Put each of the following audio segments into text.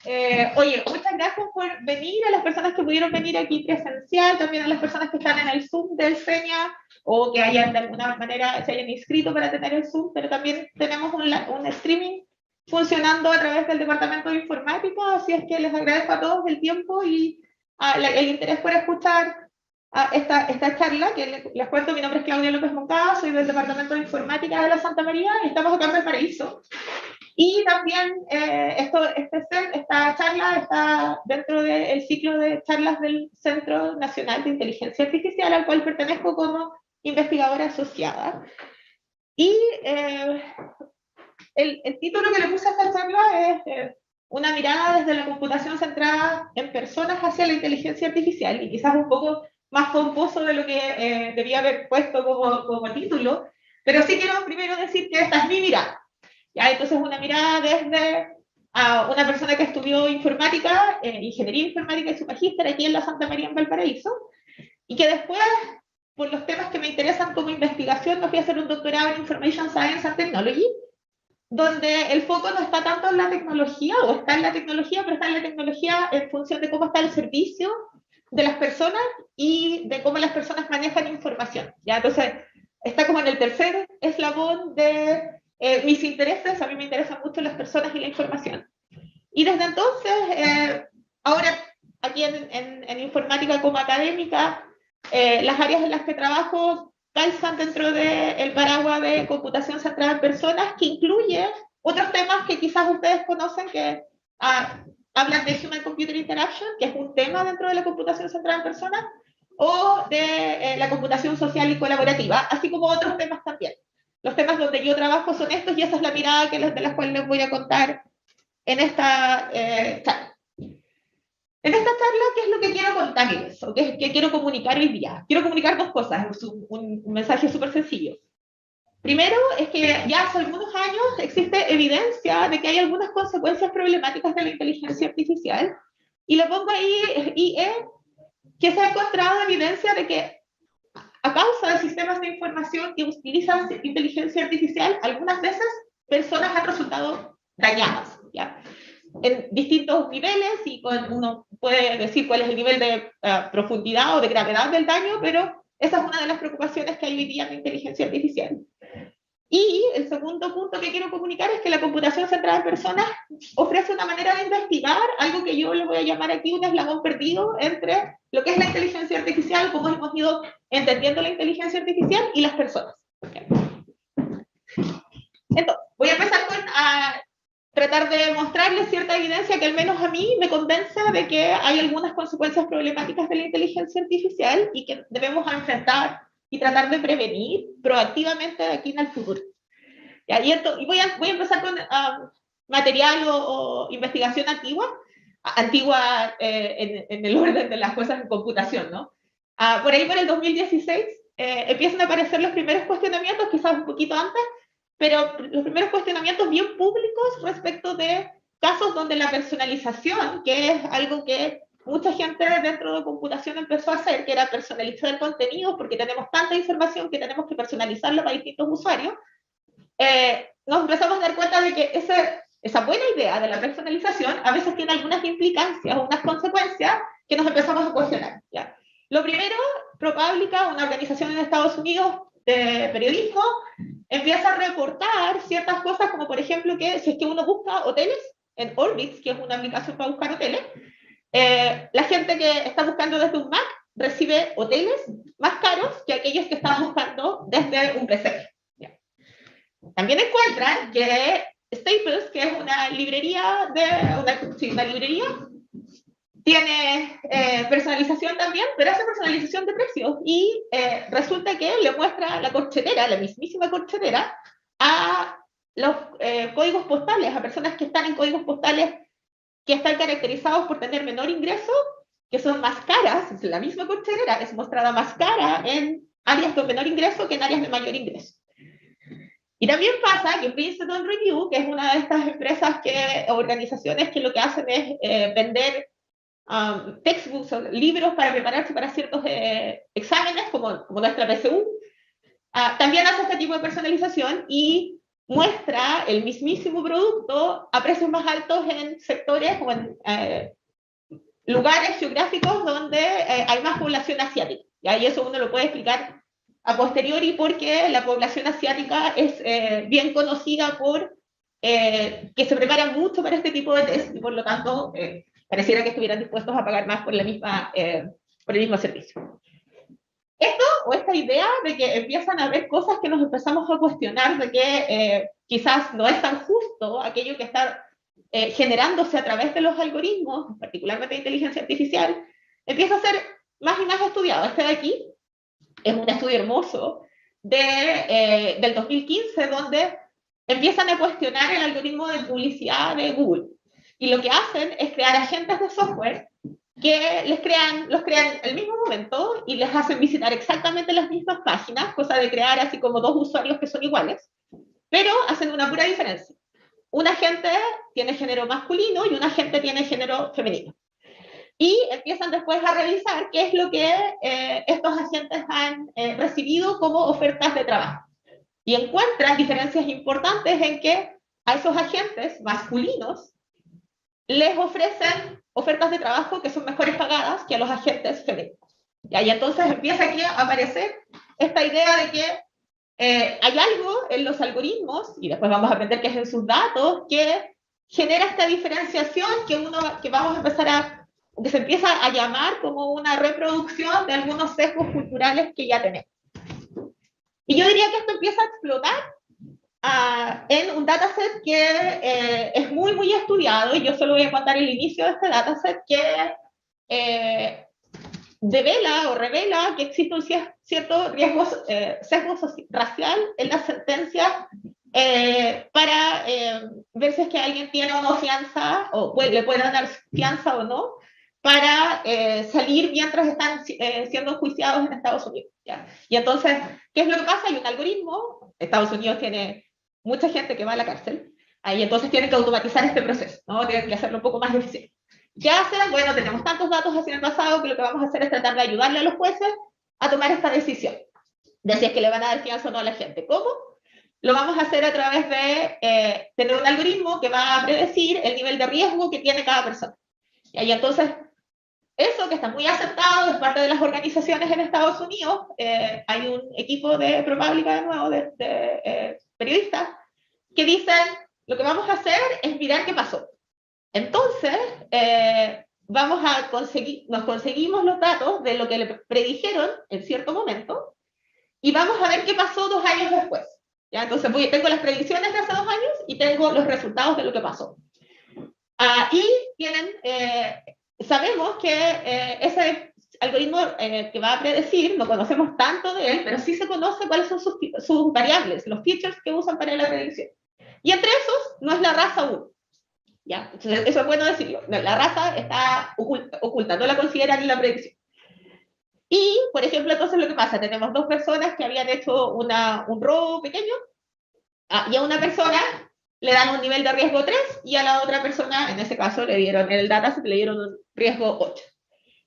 Oye, muchas gracias por venir, a las personas que pudieron venir aquí presencial, también a las personas que están en el Zoom del SEñA o que hayan de alguna manera se hayan inscrito para tener el Zoom, pero también tenemos un streaming funcionando a través del Departamento de Informática, así es que les agradezco a todos el tiempo y el interés por escuchar esta charla, que les cuento, mi nombre es Claudia López Moncada, soy del Departamento de Informática de la Santa María y estamos acá en Valparaíso. Y también esta charla está dentro del ciclo de charlas del Centro Nacional de Inteligencia Artificial, al cual pertenezco como investigadora asociada. Y el título que le puse a esta charla es una mirada desde la computación centrada en personas hacia la inteligencia artificial, y quizás un poco más pomposo de lo que debía haber puesto como título, pero sí quiero primero decir que esta es mi mirada. ¿Ya? Entonces, una mirada desde una persona que estudió informática, ingeniería informática y su magíster aquí en la Santa María en Valparaíso, y que después, por los temas que me interesan como investigación, me fui a hacer un doctorado en Information Science and Technology, donde el foco no está tanto en la tecnología, o está en la tecnología, pero está en la tecnología en función de cómo está el servicio de las personas y de cómo las personas manejan información. ¿Ya? Entonces, está como en el tercer eslabón de mis intereses. A mí me interesan mucho las personas y la información. Y desde entonces, ahora aquí en informática como académica, las áreas en las que trabajo calzan dentro del paraguas de computación centrada en personas, que incluye otros temas que quizás ustedes conocen, que hablan de Human Computer Interaction, que es un tema dentro de la computación centrada en personas, o de la computación social y colaborativa, así como otros temas también. Los temas donde yo trabajo son estos, y esa es la mirada de las cuales les voy a contar en esta charla. En esta charla, ¿qué es lo que quiero contarles? ¿O qué quiero comunicar hoy día? Quiero comunicar dos cosas, un mensaje súper sencillo. Primero, es que ya hace algunos años existe evidencia de que hay algunas consecuencias problemáticas de la inteligencia artificial, y le pongo ahí IE, que se ha encontrado evidencia de que a causa de sistemas de información que utilizan inteligencia artificial, algunas veces personas han resultado dañadas, ¿ya? En distintos niveles, y uno puede decir cuál es el nivel de profundidad o de gravedad del daño, pero esa es una de las preocupaciones que hay hoy día en la inteligencia artificial. Y el segundo punto que quiero comunicar es que la computación centrada en personas ofrece una manera de investigar algo que yo le voy a llamar aquí un eslabón perdido entre lo que es la inteligencia artificial, cómo hemos ido entendiendo la inteligencia artificial, y las personas. Entonces, voy a empezar con tratar de mostrarles cierta evidencia que al menos a mí me convence de que hay algunas consecuencias problemáticas de la inteligencia artificial y que debemos enfrentar y tratar de prevenir proactivamente de aquí en el futuro. ¿Ya? Y voy a empezar con material o investigación antigua en el orden de las cosas en computación, ¿no? Por ahí, por el 2016, empiezan a aparecer los primeros cuestionamientos, quizás un poquito antes, pero los primeros cuestionamientos bien públicos respecto de casos donde la personalización, que es algo que mucha gente dentro de computación empezó a hacer, que era personalizar el contenido, porque tenemos tanta información que tenemos que personalizarla para distintos usuarios, nos empezamos a dar cuenta de que esa buena idea de la personalización a veces tiene algunas implicancias o unas consecuencias que nos empezamos a cuestionar. ¿Ya? Lo primero, ProPublica, una organización en Estados Unidos de periodismo, empieza a reportar ciertas cosas, como por ejemplo que si es que uno busca hoteles en Orbitz, que es una aplicación para buscar hoteles, la gente que está buscando desde un Mac recibe hoteles más caros que aquellos que están buscando desde un PC. También encuentran que Staples, que es una librería, una librería, tiene personalización también, pero hace personalización de precios, y resulta que le muestra la corchetera, la mismísima corchetera, a los códigos postales, a personas que están en códigos postales que están caracterizados por tener menor ingreso, que son más caras. La misma corchetera es mostrada más cara en áreas de menor ingreso que en áreas de mayor ingreso. Y también pasa que Princeton Review, que es una de estas empresas organizaciones que lo que hacen es vender textbooks o libros para prepararse para ciertos exámenes, como nuestra PSU, también hace este tipo de personalización, y muestra el mismísimo producto a precios más altos en sectores o en lugares geográficos donde hay más población asiática. ¿Ya? Y eso uno lo puede explicar a posteriori porque la población asiática es bien conocida por que se prepara mucho para este tipo de test y por lo tanto pareciera que estuvieran dispuestos a pagar más por, por el mismo servicio. Esto o esta idea de que empiezan a haber cosas que nos empezamos a cuestionar de que quizás no es tan justo aquello que está generándose a través de los algoritmos, particularmente de inteligencia artificial, empieza a ser más y más estudiado. Este de aquí es un estudio hermoso del 2015 donde empiezan a cuestionar el algoritmo de publicidad de Google. Y lo que hacen es crear agentes de software que los crean al mismo momento y les hacen visitar exactamente las mismas páginas, cosa de crear así como dos usuarios que son iguales, pero hacen una pura diferencia. Un agente tiene género masculino y un agente tiene género femenino. Y empiezan después a revisar qué es lo que estos agentes han recibido como ofertas de trabajo. Y encuentran diferencias importantes en que a esos agentes masculinos les ofrecen ofertas de trabajo que son mejores pagadas que a los agentes femeninos. Y entonces empieza aquí a aparecer esta idea de que hay algo en los algoritmos, y después vamos a aprender qué es en sus datos, que genera esta diferenciación que vamos a empezar que se empieza a llamar como una reproducción de algunos sesgos culturales que ya tenemos. Y yo diría que esto empieza a explotar en un dataset que es muy, muy estudiado, y yo solo voy a contar el inicio de este dataset que devela o revela que existe un cierto riesgo, sesgo racial en las sentencias para ver si es que alguien tiene o no fianza, o le pueden dar fianza o no, para salir mientras están siendo enjuiciados en Estados Unidos. ¿Ya? Y entonces, ¿qué es lo que pasa? Hay un algoritmo, Estados Unidos tiene mucha gente que va a la cárcel, y entonces tienen que automatizar este proceso, ¿no? Tienen que hacerlo un poco más eficiente. ¿Qué hacen? Bueno, tenemos tantos datos hacia el pasado que lo que vamos a hacer es tratar de ayudarle a los jueces a tomar esta decisión, de si es que le van a dar fianza o no a la gente. ¿Cómo? Lo vamos a hacer a través de tener un algoritmo que va a predecir el nivel de riesgo que tiene cada persona. Y entonces, eso que está muy aceptado es parte de las organizaciones en Estados Unidos. Hay un equipo de ProPublica, de nuevo, de periodistas, que dicen, lo que vamos a hacer es mirar qué pasó. Entonces, nos conseguimos los datos de lo que le predijeron en cierto momento y vamos a ver qué pasó 2 años después. ¿Ya? Entonces, tengo las predicciones de hace 2 años y tengo los resultados de lo que pasó. Sabemos que ese algoritmo que va a predecir, no conocemos tanto de él, pero sí se conoce cuáles son sus variables, los features que usan para la predicción. Y entre esos no es la raza 1. ¿Ya? Entonces, eso es bueno decirlo. La raza está oculta, no la consideran en la predicción. Y, por ejemplo, entonces lo que pasa, tenemos 2 personas que habían hecho un robo pequeño, y a una persona le dan un nivel de riesgo 3 y a la otra persona, en ese caso, le dieron en el dataset, le dieron un riesgo 8.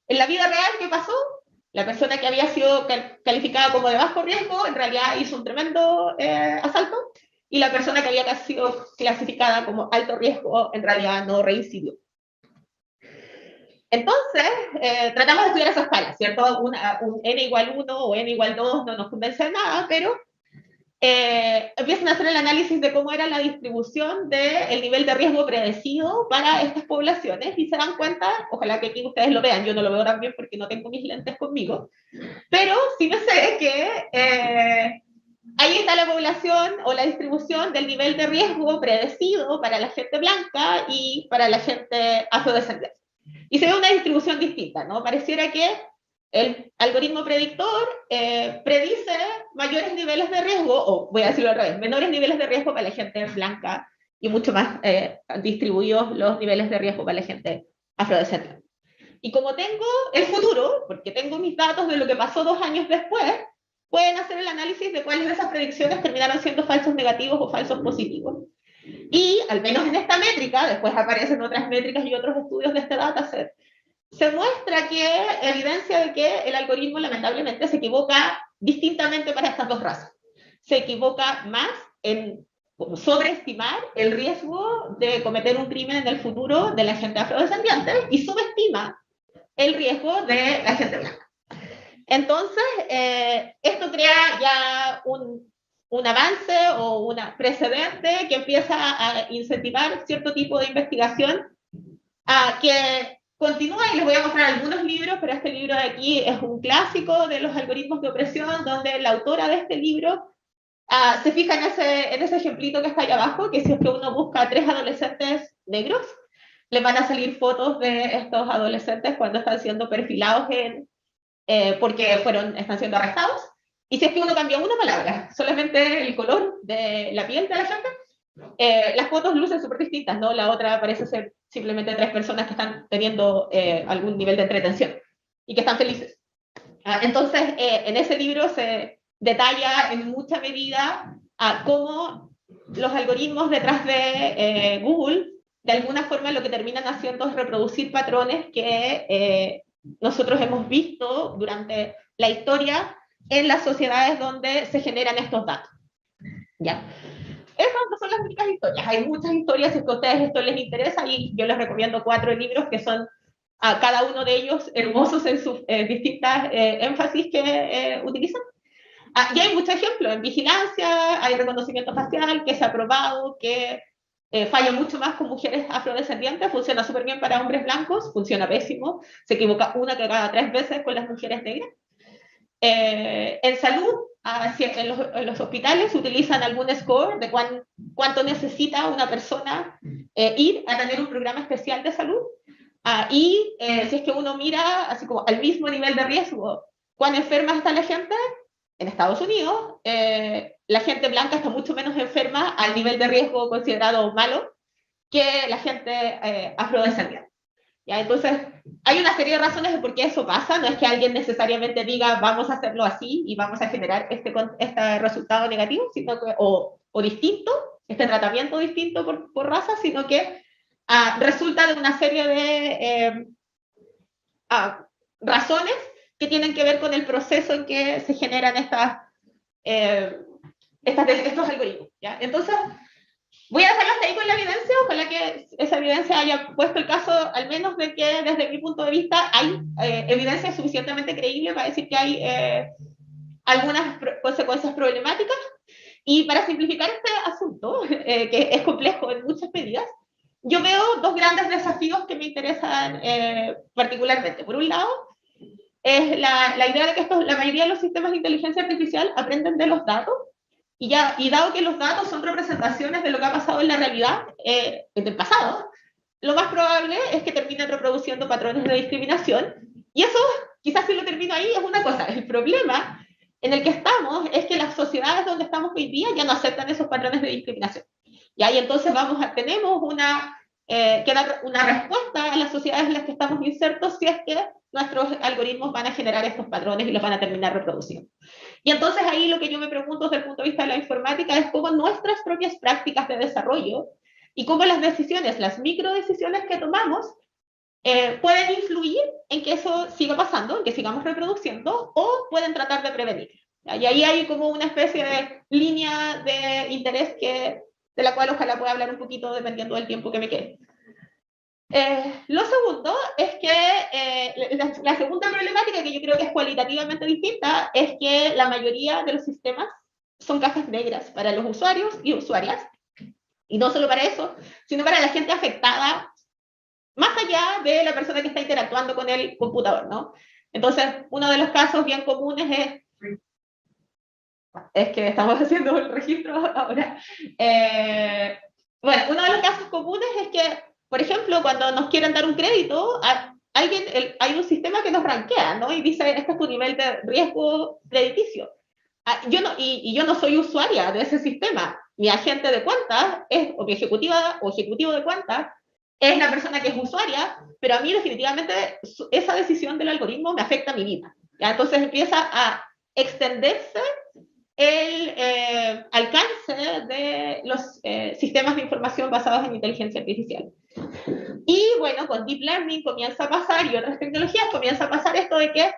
En la vida real, ¿qué pasó? La persona que había sido calificada como de bajo riesgo, en realidad hizo un tremendo asalto, y la persona que había sido clasificada como alto riesgo, en realidad no reincidió. Entonces, tratamos de estudiar esa escala, ¿cierto? Un n igual 1 o n igual 2 no nos convence de nada, pero empiezan a hacer el análisis de cómo era la distribución del nivel de riesgo predecido para estas poblaciones y se dan cuenta, ojalá que aquí ustedes lo vean, yo no lo veo tan bien porque no tengo mis lentes conmigo, pero sí me sé que ahí está la población o la distribución del nivel de riesgo predecido para la gente blanca y para la gente afrodescendiente. Y se ve una distribución distinta, ¿no? Pareciera que el algoritmo predictor predice mayores niveles de riesgo, o voy a decirlo al revés, menores niveles de riesgo para la gente blanca y mucho más distribuidos los niveles de riesgo para la gente afrodescendiente. Y como tengo el futuro, porque tengo mis datos de lo que pasó 2 años después, pueden hacer el análisis de cuáles de esas predicciones terminaron siendo falsos negativos o falsos positivos. Y al menos en esta métrica, después aparecen otras métricas y otros estudios de este dataset, se muestra que evidencia de que el algoritmo lamentablemente se equivoca distintamente para estas 2 razas. Se equivoca más en sobreestimar el riesgo de cometer un crimen en el futuro de la gente afrodescendiente y subestima el riesgo de la gente blanca. Entonces, esto crea ya un avance o un precedente que empieza a incentivar cierto tipo de investigación que continúa, y les voy a mostrar algunos libros, pero este libro de aquí es un clásico de los algoritmos de opresión, donde la autora de este libro se fija en ese ejemplito que está ahí abajo, que si es que uno busca a 3 adolescentes negros, le van a salir fotos de estos adolescentes cuando están siendo perfilados porque están siendo arrestados. Y si es que uno cambia una palabra, solamente el color de la piel de la gente, las fotos lucen súper distintas, ¿no? La otra parece ser simplemente 3 personas que están teniendo algún nivel de entretención y que están felices. Entonces, en ese libro se detalla en mucha medida cómo los algoritmos detrás de Google, de alguna forma lo que terminan haciendo es reproducir patrones que nosotros hemos visto durante la historia en las sociedades donde se generan estos datos. ¿Ya? Esas no son las únicas historias, hay muchas historias, si a ustedes esto les interesa, y yo les recomiendo 4 libros que son a cada uno de ellos hermosos en sus distintas énfasis que utilizan. Y hay muchos ejemplos, en vigilancia, hay reconocimiento facial que se ha probado que falla mucho más con mujeres afrodescendientes, funciona súper bien para hombres blancos, funciona pésimo, se equivoca una que cada 3 veces con las mujeres negras. En salud, en los hospitales utilizan algún score de cuánto necesita una persona ir a tener un programa especial de salud. Si es que uno mira así como al mismo nivel de riesgo, cuán enferma está la gente, en Estados Unidos, la gente blanca está mucho menos enferma al nivel de riesgo considerado malo que la gente afrodescendiente. ¿Ya? Entonces, hay una serie de razones de por qué eso pasa. No es que alguien necesariamente diga vamos a hacerlo así y vamos a generar este resultado negativo sino que, o distinto, este tratamiento distinto por raza, sino que resulta de una serie de razones que tienen que ver con el proceso en que se generan estos algoritmos. ¿Ya? Entonces, voy a dejarlo hasta ahí con la evidencia, ojalá que esa evidencia haya puesto el caso, al menos de que desde mi punto de vista hay evidencia suficientemente creíble para decir que hay algunas consecuencias problemáticas. Y para simplificar este asunto, que es complejo en muchas medidas, yo veo 2 grandes desafíos que me interesan particularmente. Por un lado, es la idea de que la mayoría de los sistemas de inteligencia artificial aprenden de los datos, y dado que los datos son representaciones de lo que ha pasado en la realidad del pasado, lo más probable es que terminen reproduciendo patrones de discriminación, y eso, quizás si lo termino ahí, es una cosa. El problema en el que estamos es que las sociedades donde estamos hoy día ya no aceptan esos patrones de discriminación. Y ahí entonces tenemos que dar una respuesta a las sociedades en las que estamos insertos si es que nuestros algoritmos van a generar estos patrones y los van a terminar reproduciendo. Y entonces ahí lo que yo me pregunto desde el punto de vista de la informática es cómo nuestras propias prácticas de desarrollo y cómo las decisiones, las microdecisiones que tomamos, pueden influir en que eso siga pasando, en que sigamos reproduciendo, o pueden tratar de prevenir. Y ahí hay como una especie de línea de interés de la cual ojalá pueda hablar un poquito dependiendo del tiempo que me quede. Lo segundo es que la segunda problemática, que yo creo que es cualitativamente distinta, es que la mayoría de los sistemas son cajas negras para los usuarios y usuarias, y no solo para eso, sino para la gente afectada, más allá de la persona que está interactuando con el computador, ¿no? Entonces, uno de los casos bien comunes es que estamos haciendo el registro ahora. Bueno, uno de los casos comunes es que, por ejemplo, cuando nos quieren dar un crédito, hay un sistema que nos rankea, ¿no? Y dice, este es tu nivel de riesgo crediticio. Yo no soy usuaria de ese sistema. Mi agente de cuentas o mi ejecutiva o ejecutivo de cuentas es la persona que es usuaria, pero a mí definitivamente esa decisión del algoritmo me afecta a mi vida. ¿Ya? Entonces empieza a extenderse el alcance de los sistemas de información basados en inteligencia artificial. Y bueno, con Deep Learning comienza a pasar, y otras tecnologías comienza a pasar esto de que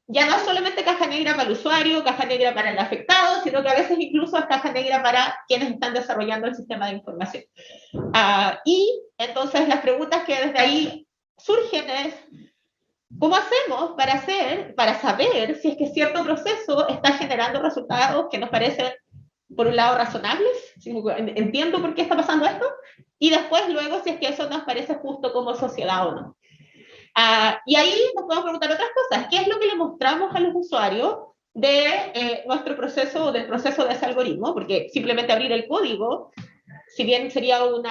ya no es solamente caja negra para el usuario, caja negra para el afectado, sino que a veces incluso es caja negra para quienes están desarrollando el sistema de información. Y entonces las preguntas que desde ahí surgen es, ¿cómo hacemos para saber si es que cierto proceso está generando resultados que nos parecen, por un lado, razonables? Entiendo por qué está pasando esto, y después luego si es que eso nos parece justo como sociedad o no. Y ahí nos podemos preguntar otras cosas. ¿Qué es lo que le mostramos a los usuarios de nuestro proceso o del proceso de ese algoritmo? Porque simplemente abrir el código, si bien sería un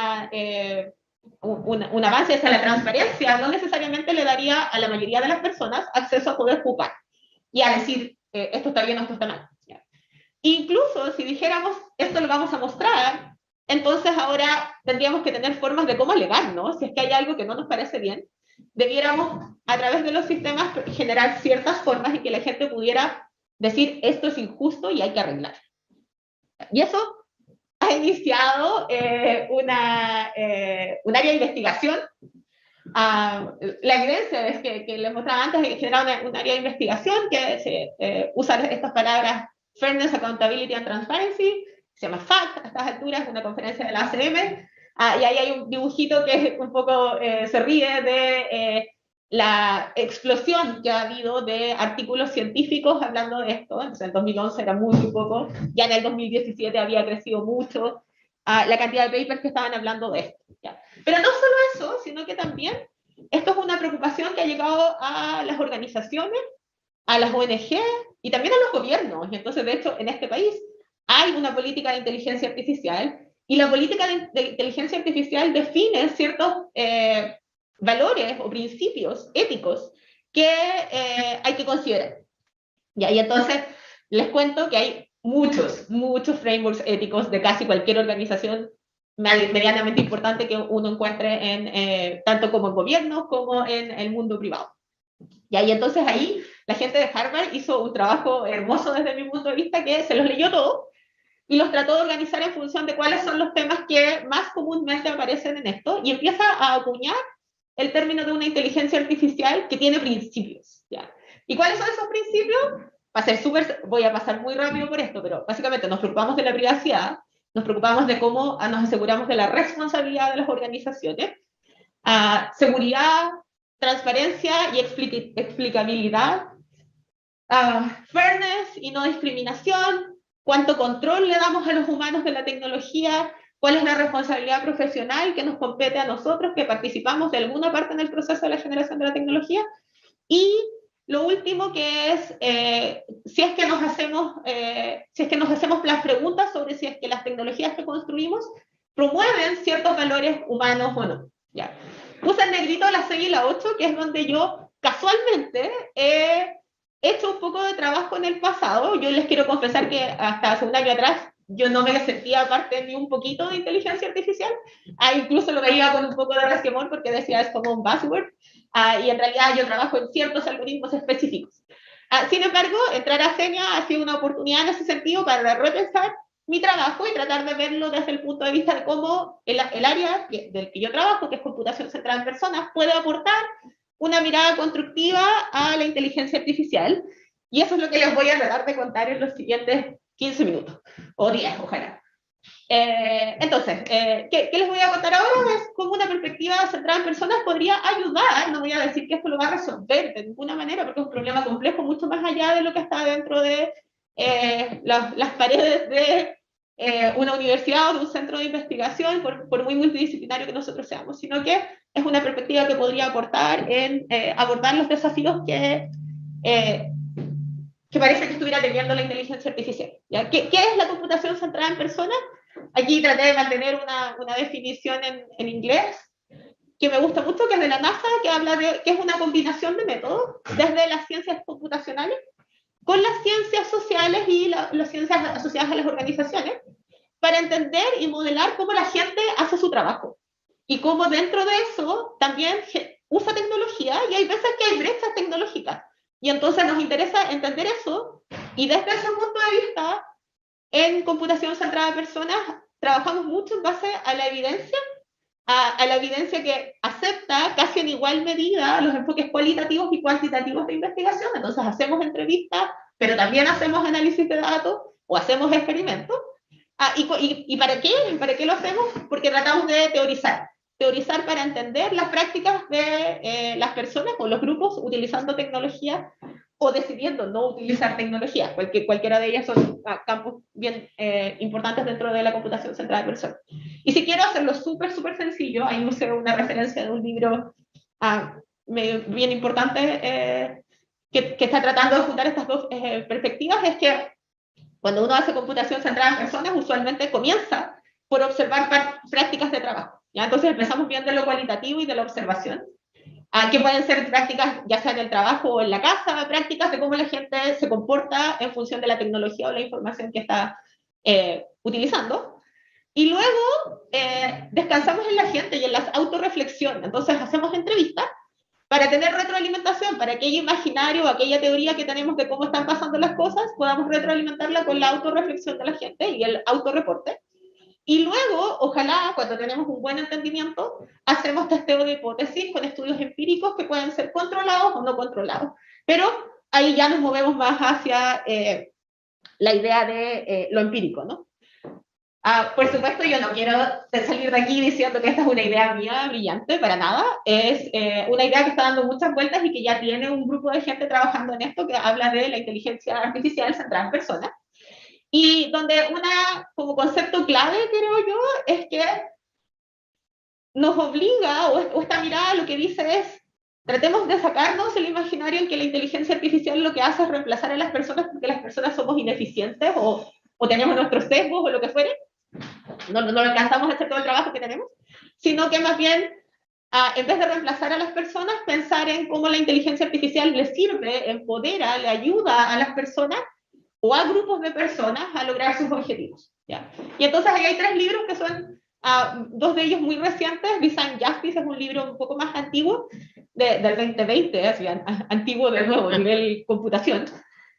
avance hacia la transparencia, no necesariamente le daría a la mayoría de las personas acceso a poder jugar y a decir, esto está bien o esto está mal. ¿Ya? Incluso si dijéramos, esto lo vamos a mostrar, entonces ahora tendríamos que tener formas de cómo alegar, ¿no? Si es que hay algo que no nos parece bien, debiéramos a través de los sistemas generar ciertas formas en que la gente pudiera decir, esto es injusto y hay que arreglar. Y eso ha iniciado un área de investigación. La evidencia es que les mostraba antes que genera un área de investigación que se usa estas palabras Fairness, Accountability and Transparency, se llama FACT a estas alturas, una conferencia de la ACM, y ahí hay un dibujito que un poco se ríe de la explosión que ha habido de artículos científicos hablando de esto. Entonces, en 2011 era muy, muy poco, ya en el 2017 había crecido mucho la cantidad de papers que estaban hablando de esto. ¿Ya? Pero no solo eso, sino que también esto es una preocupación que ha llegado a las organizaciones, a las ONG y también a los gobiernos. Y entonces, de hecho, en este país hay una política de inteligencia artificial y la política de inteligencia artificial define ciertos valores o principios éticos que hay que considerar. ¿Ya? Y entonces les cuento que hay muchos frameworks éticos de casi cualquier organización medianamente importante que uno encuentre tanto como en gobiernos como en el mundo privado. Y ahí entonces ahí la gente de Harvard hizo un trabajo hermoso desde mi punto de vista, que se los leyó todo y los trató de organizar en función de cuáles son los temas que más comúnmente aparecen en esto, y empieza a acuñar el término de una inteligencia artificial que tiene principios. ¿Ya? ¿Y cuáles son esos principios? Voy a pasar muy rápido por esto, pero básicamente nos preocupamos de la privacidad, nos preocupamos de cómo nos aseguramos de la responsabilidad de las organizaciones, seguridad, transparencia y explicabilidad, fairness y no discriminación, cuánto control le damos a los humanos de la tecnología, cuál es la responsabilidad profesional que nos compete a nosotros que participamos de alguna parte en el proceso de la generación de la tecnología, y lo último que es si es que nos hacemos las preguntas sobre si es que las tecnologías que construimos promueven ciertos valores humanos o no. ¿Ya? Puse en negrito la 6 y la 8, que es donde yo casualmente he hecho un poco de trabajo en el pasado. Yo les quiero confesar que hasta hace un año atrás yo no me sentía parte ni un poquito de inteligencia artificial. Incluso lo veía con un poco de resquemor porque decía es como un buzzword. Y en realidad yo trabajo en ciertos algoritmos específicos. Sin embargo, entrar a Senia ha sido una oportunidad en ese sentido para repensar mi trabajo y tratar de verlo desde el punto de vista de cómo el área del que yo trabajo, que es computación centrada en personas, puede aportar una mirada constructiva a la inteligencia artificial. Y eso es lo que les voy a tratar de contar en los siguientes 15 minutos, o 10, ojalá. Entonces, ¿qué les voy a contar ahora? Es cómo una perspectiva centrada en personas podría ayudar. No voy a decir que esto lo va a resolver de ninguna manera, porque es un problema complejo mucho más allá de lo que está dentro de las paredes de una universidad o de un centro de investigación, por muy multidisciplinario que nosotros seamos, sino que es una perspectiva que podría aportar en abordar los desafíos que parece que estuviera teniendo la inteligencia artificial. ¿Ya? ¿Qué es la computación centrada en personas? Aquí traté de mantener una definición en inglés que me gusta mucho, que es de la NASA, que habla de que es una combinación de métodos desde las ciencias computacionales con las ciencias sociales y las ciencias asociadas a las organizaciones para entender y modelar cómo la gente hace su trabajo y cómo dentro de eso también usa tecnología, y hay veces que hay brechas tecnológicas. Y entonces nos interesa entender eso, y desde ese punto de vista, en computación centrada en personas, trabajamos mucho en base a la evidencia a la evidencia que acepta casi en igual medida los enfoques cualitativos y cuantitativos de investigación. Entonces hacemos entrevistas, pero también hacemos análisis de datos o hacemos experimentos. ¿Y para qué? ¿Para qué lo hacemos? Porque tratamos de teorizar. Teorizar para entender las prácticas de las personas o los grupos utilizando tecnología o decidiendo no utilizar tecnología. Cualquiera de ellas son campos bien importantes dentro de la computación centrada de personas. Y si quiero hacerlo súper, súper sencillo, ahí usé una referencia de un libro bien importante que está tratando de juntar estas dos perspectivas, es que cuando uno hace computación centrada en personas, usualmente comienza por observar prácticas de trabajo. ¿Ya? Entonces empezamos viendo lo cualitativo y de la observación, que pueden ser prácticas ya sea en el trabajo o en la casa, prácticas de cómo la gente se comporta en función de la tecnología o la información que está utilizando. Y luego descansamos en la gente y en las autorreflexiones. Entonces hacemos entrevistas para tener retroalimentación, para aquello imaginario, aquella teoría que tenemos de cómo están pasando las cosas, podamos retroalimentarla con la autorreflexión de la gente y el autorreporte. Y luego, ojalá, cuando tenemos un buen entendimiento, hacemos testeo de hipótesis con estudios empíricos que pueden ser controlados o no controlados. Pero ahí ya nos movemos más hacia la idea de lo empírico, ¿no? Por supuesto, yo no quiero salir de aquí diciendo que esta es una idea mía brillante, para nada. Es una idea que está dando muchas vueltas y que ya tiene un grupo de gente trabajando en esto que habla de la inteligencia artificial centrada en personas. Y donde como concepto clave, creo yo, es que nos obliga, o esta mirada lo que dice es, tratemos de sacarnos el imaginario en que la inteligencia artificial lo que hace es reemplazar a las personas porque las personas somos ineficientes o tenemos nuestros sesgos o lo que fuere, no alcanzamos a hacer todo el trabajo que tenemos, sino que más bien, en vez de reemplazar a las personas, pensar en cómo la inteligencia artificial le sirve, empodera, le ayuda a las personas o a grupos de personas a lograr sus objetivos. ¿Ya? Y entonces ahí hay 3 libros que son, dos de ellos muy recientes. Design Justice es un libro un poco más antiguo, del 2020, así, antiguo de nuevo, nivel computación,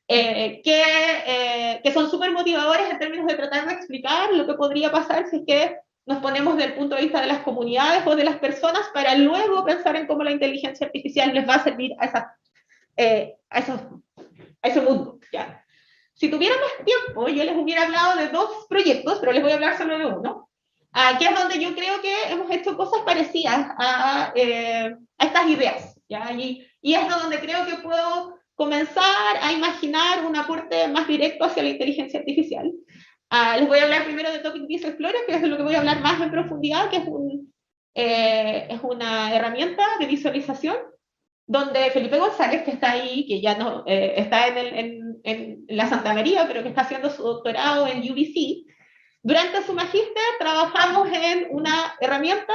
que son súper motivadores en términos de tratar de explicar lo que podría pasar si es que nos ponemos desde el punto de vista de las comunidades o de las personas para luego pensar en cómo la inteligencia artificial les va a servir a ese mundo. ¿Ya? Si tuviera más tiempo, yo les hubiera hablado de 2 proyectos, pero les voy a hablar solo de uno, que es donde yo creo que hemos hecho cosas parecidas a estas ideas. ¿Ya? Y es donde creo que puedo comenzar a imaginar un aporte más directo hacia la inteligencia artificial. Les voy a hablar primero de Topic Visual Explorer, que es de lo que voy a hablar más en profundidad, que es una herramienta de visualización donde Felipe González, que está ahí, que ya no está en la Santa María, pero que está haciendo su doctorado en UBC, durante su magíster trabajamos en una herramienta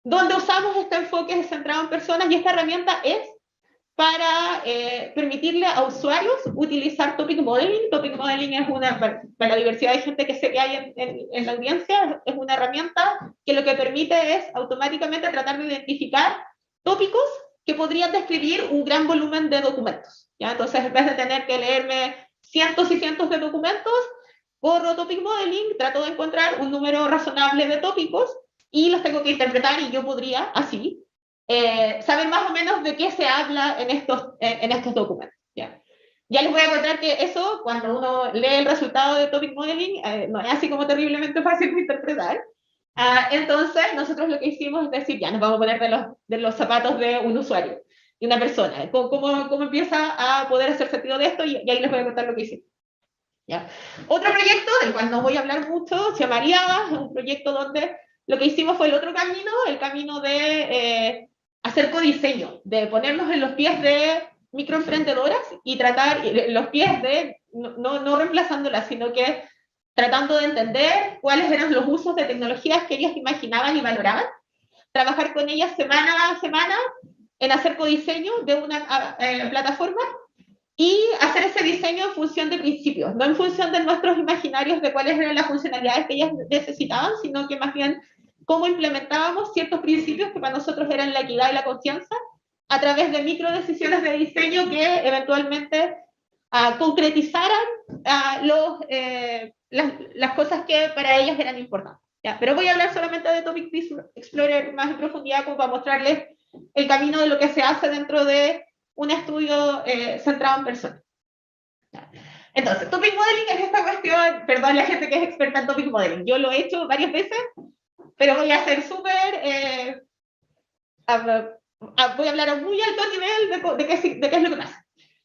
donde usamos este enfoque centrado en personas, y esta herramienta es para permitirle a usuarios utilizar Topic Modeling. Topic Modeling es para la diversidad de gente que sé que hay en la audiencia, es una herramienta que lo que permite es automáticamente tratar de identificar tópicos que podrían describir un gran volumen de documentos. ¿Ya? Entonces, en vez de tener que leerme cientos y cientos de documentos, corro Topic Modeling, trato de encontrar un número razonable de tópicos y los tengo que interpretar, y yo podría, así, saber más o menos de qué se habla en estos documentos. Ya les voy a contar que eso, cuando uno lee el resultado de Topic Modeling, no es así como terriblemente fácil de interpretar. Entonces, nosotros lo que hicimos es decir, ya nos vamos a poner de los zapatos de un usuario, de una persona. ¿Cómo empieza a poder hacer sentido de esto? Y ahí les voy a contar lo que hicimos. ¿Ya? Otro proyecto, del cual no voy a hablar mucho, se llama Aliadas, es un proyecto donde lo que hicimos fue el otro camino, el camino de hacer codiseño, de ponernos en los pies de microemprendedoras y tratar, los pies de, no reemplazándolas, sino que tratando de entender cuáles eran los usos de tecnologías que ellas imaginaban y valoraban, trabajar con ellas semana a semana en hacer codiseño de una plataforma y hacer ese diseño en función de principios, no en función de nuestros imaginarios de cuáles eran las funcionalidades que ellas necesitaban, sino que más bien cómo implementábamos ciertos principios que para nosotros eran la equidad y la confianza a través de micro decisiones de diseño que eventualmente concretizaran las cosas que para ellos eran importantes. ¿ya? Pero voy a hablar solamente de Topic Explorer más en profundidad, como para mostrarles el camino de lo que se hace dentro de un estudio centrado en personas. Entonces, Topic Modeling es esta cuestión, perdón la gente que es experta en Topic Modeling, yo lo he hecho varias veces, pero voy a ser súper, voy a hablar a muy alto nivel de qué es lo que pasa.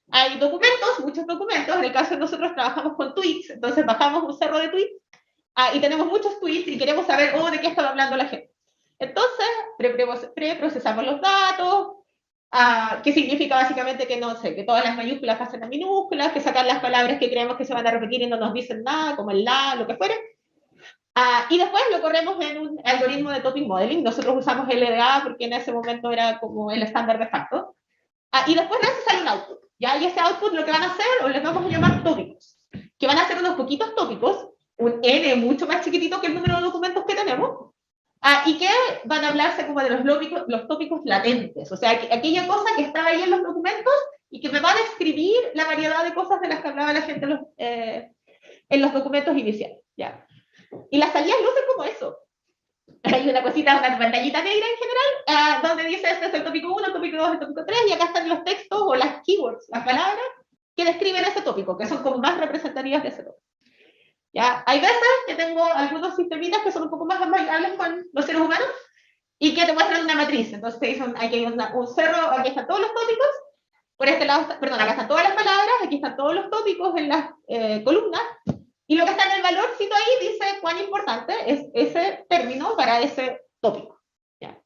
Hay documentos, muchos documentos, en el caso de nosotros trabajamos con tweets, entonces bajamos un cerro de tweets y tenemos muchos tweets y queremos saber de qué está hablando la gente. Entonces, preprocesamos los datos, que significa básicamente que no sé, que todas las mayúsculas pasen a minúsculas, que sacan las palabras que creemos que se van a repetir y no nos dicen nada, como el la, lo que fuere. Y después lo corremos en un algoritmo de topic modeling. Nosotros usamos LDA porque en ese momento era como el estándar de facto. Y después de eso sale un output. ¿Ya? Y ese output lo que van a hacer, o les vamos a llamar tópicos, que van a ser unos poquitos tópicos, un N mucho más chiquitito que el número de documentos que tenemos, y que van a hablarse como de los tópicos latentes, o sea, aquella cosa que está ahí en los documentos y que me va a describir la variedad de cosas de las que hablaba la gente en los documentos iniciales. ¿Ya? Y las salidas lucen como eso. Hay una cosita, una pantallita negra en general, donde dice este es el tópico 1, el tópico 2, el tópico 3, y acá están los textos o las keywords, las palabras que describen ese tópico, que son como más representativas de ese tópico. ¿Ya? Hay veces que tengo algunos sistemitas que son un poco más amigables con los seres humanos y que te muestran una matriz. Entonces te dicen, aquí hay un cerro, aquí están todos los tópicos, por este lado, perdón, acá están todas las palabras, aquí están todos los tópicos en las columnas, y lo que está en el valorcito ahí dice cuán importante es ese término para ese tópico. ¿Ya?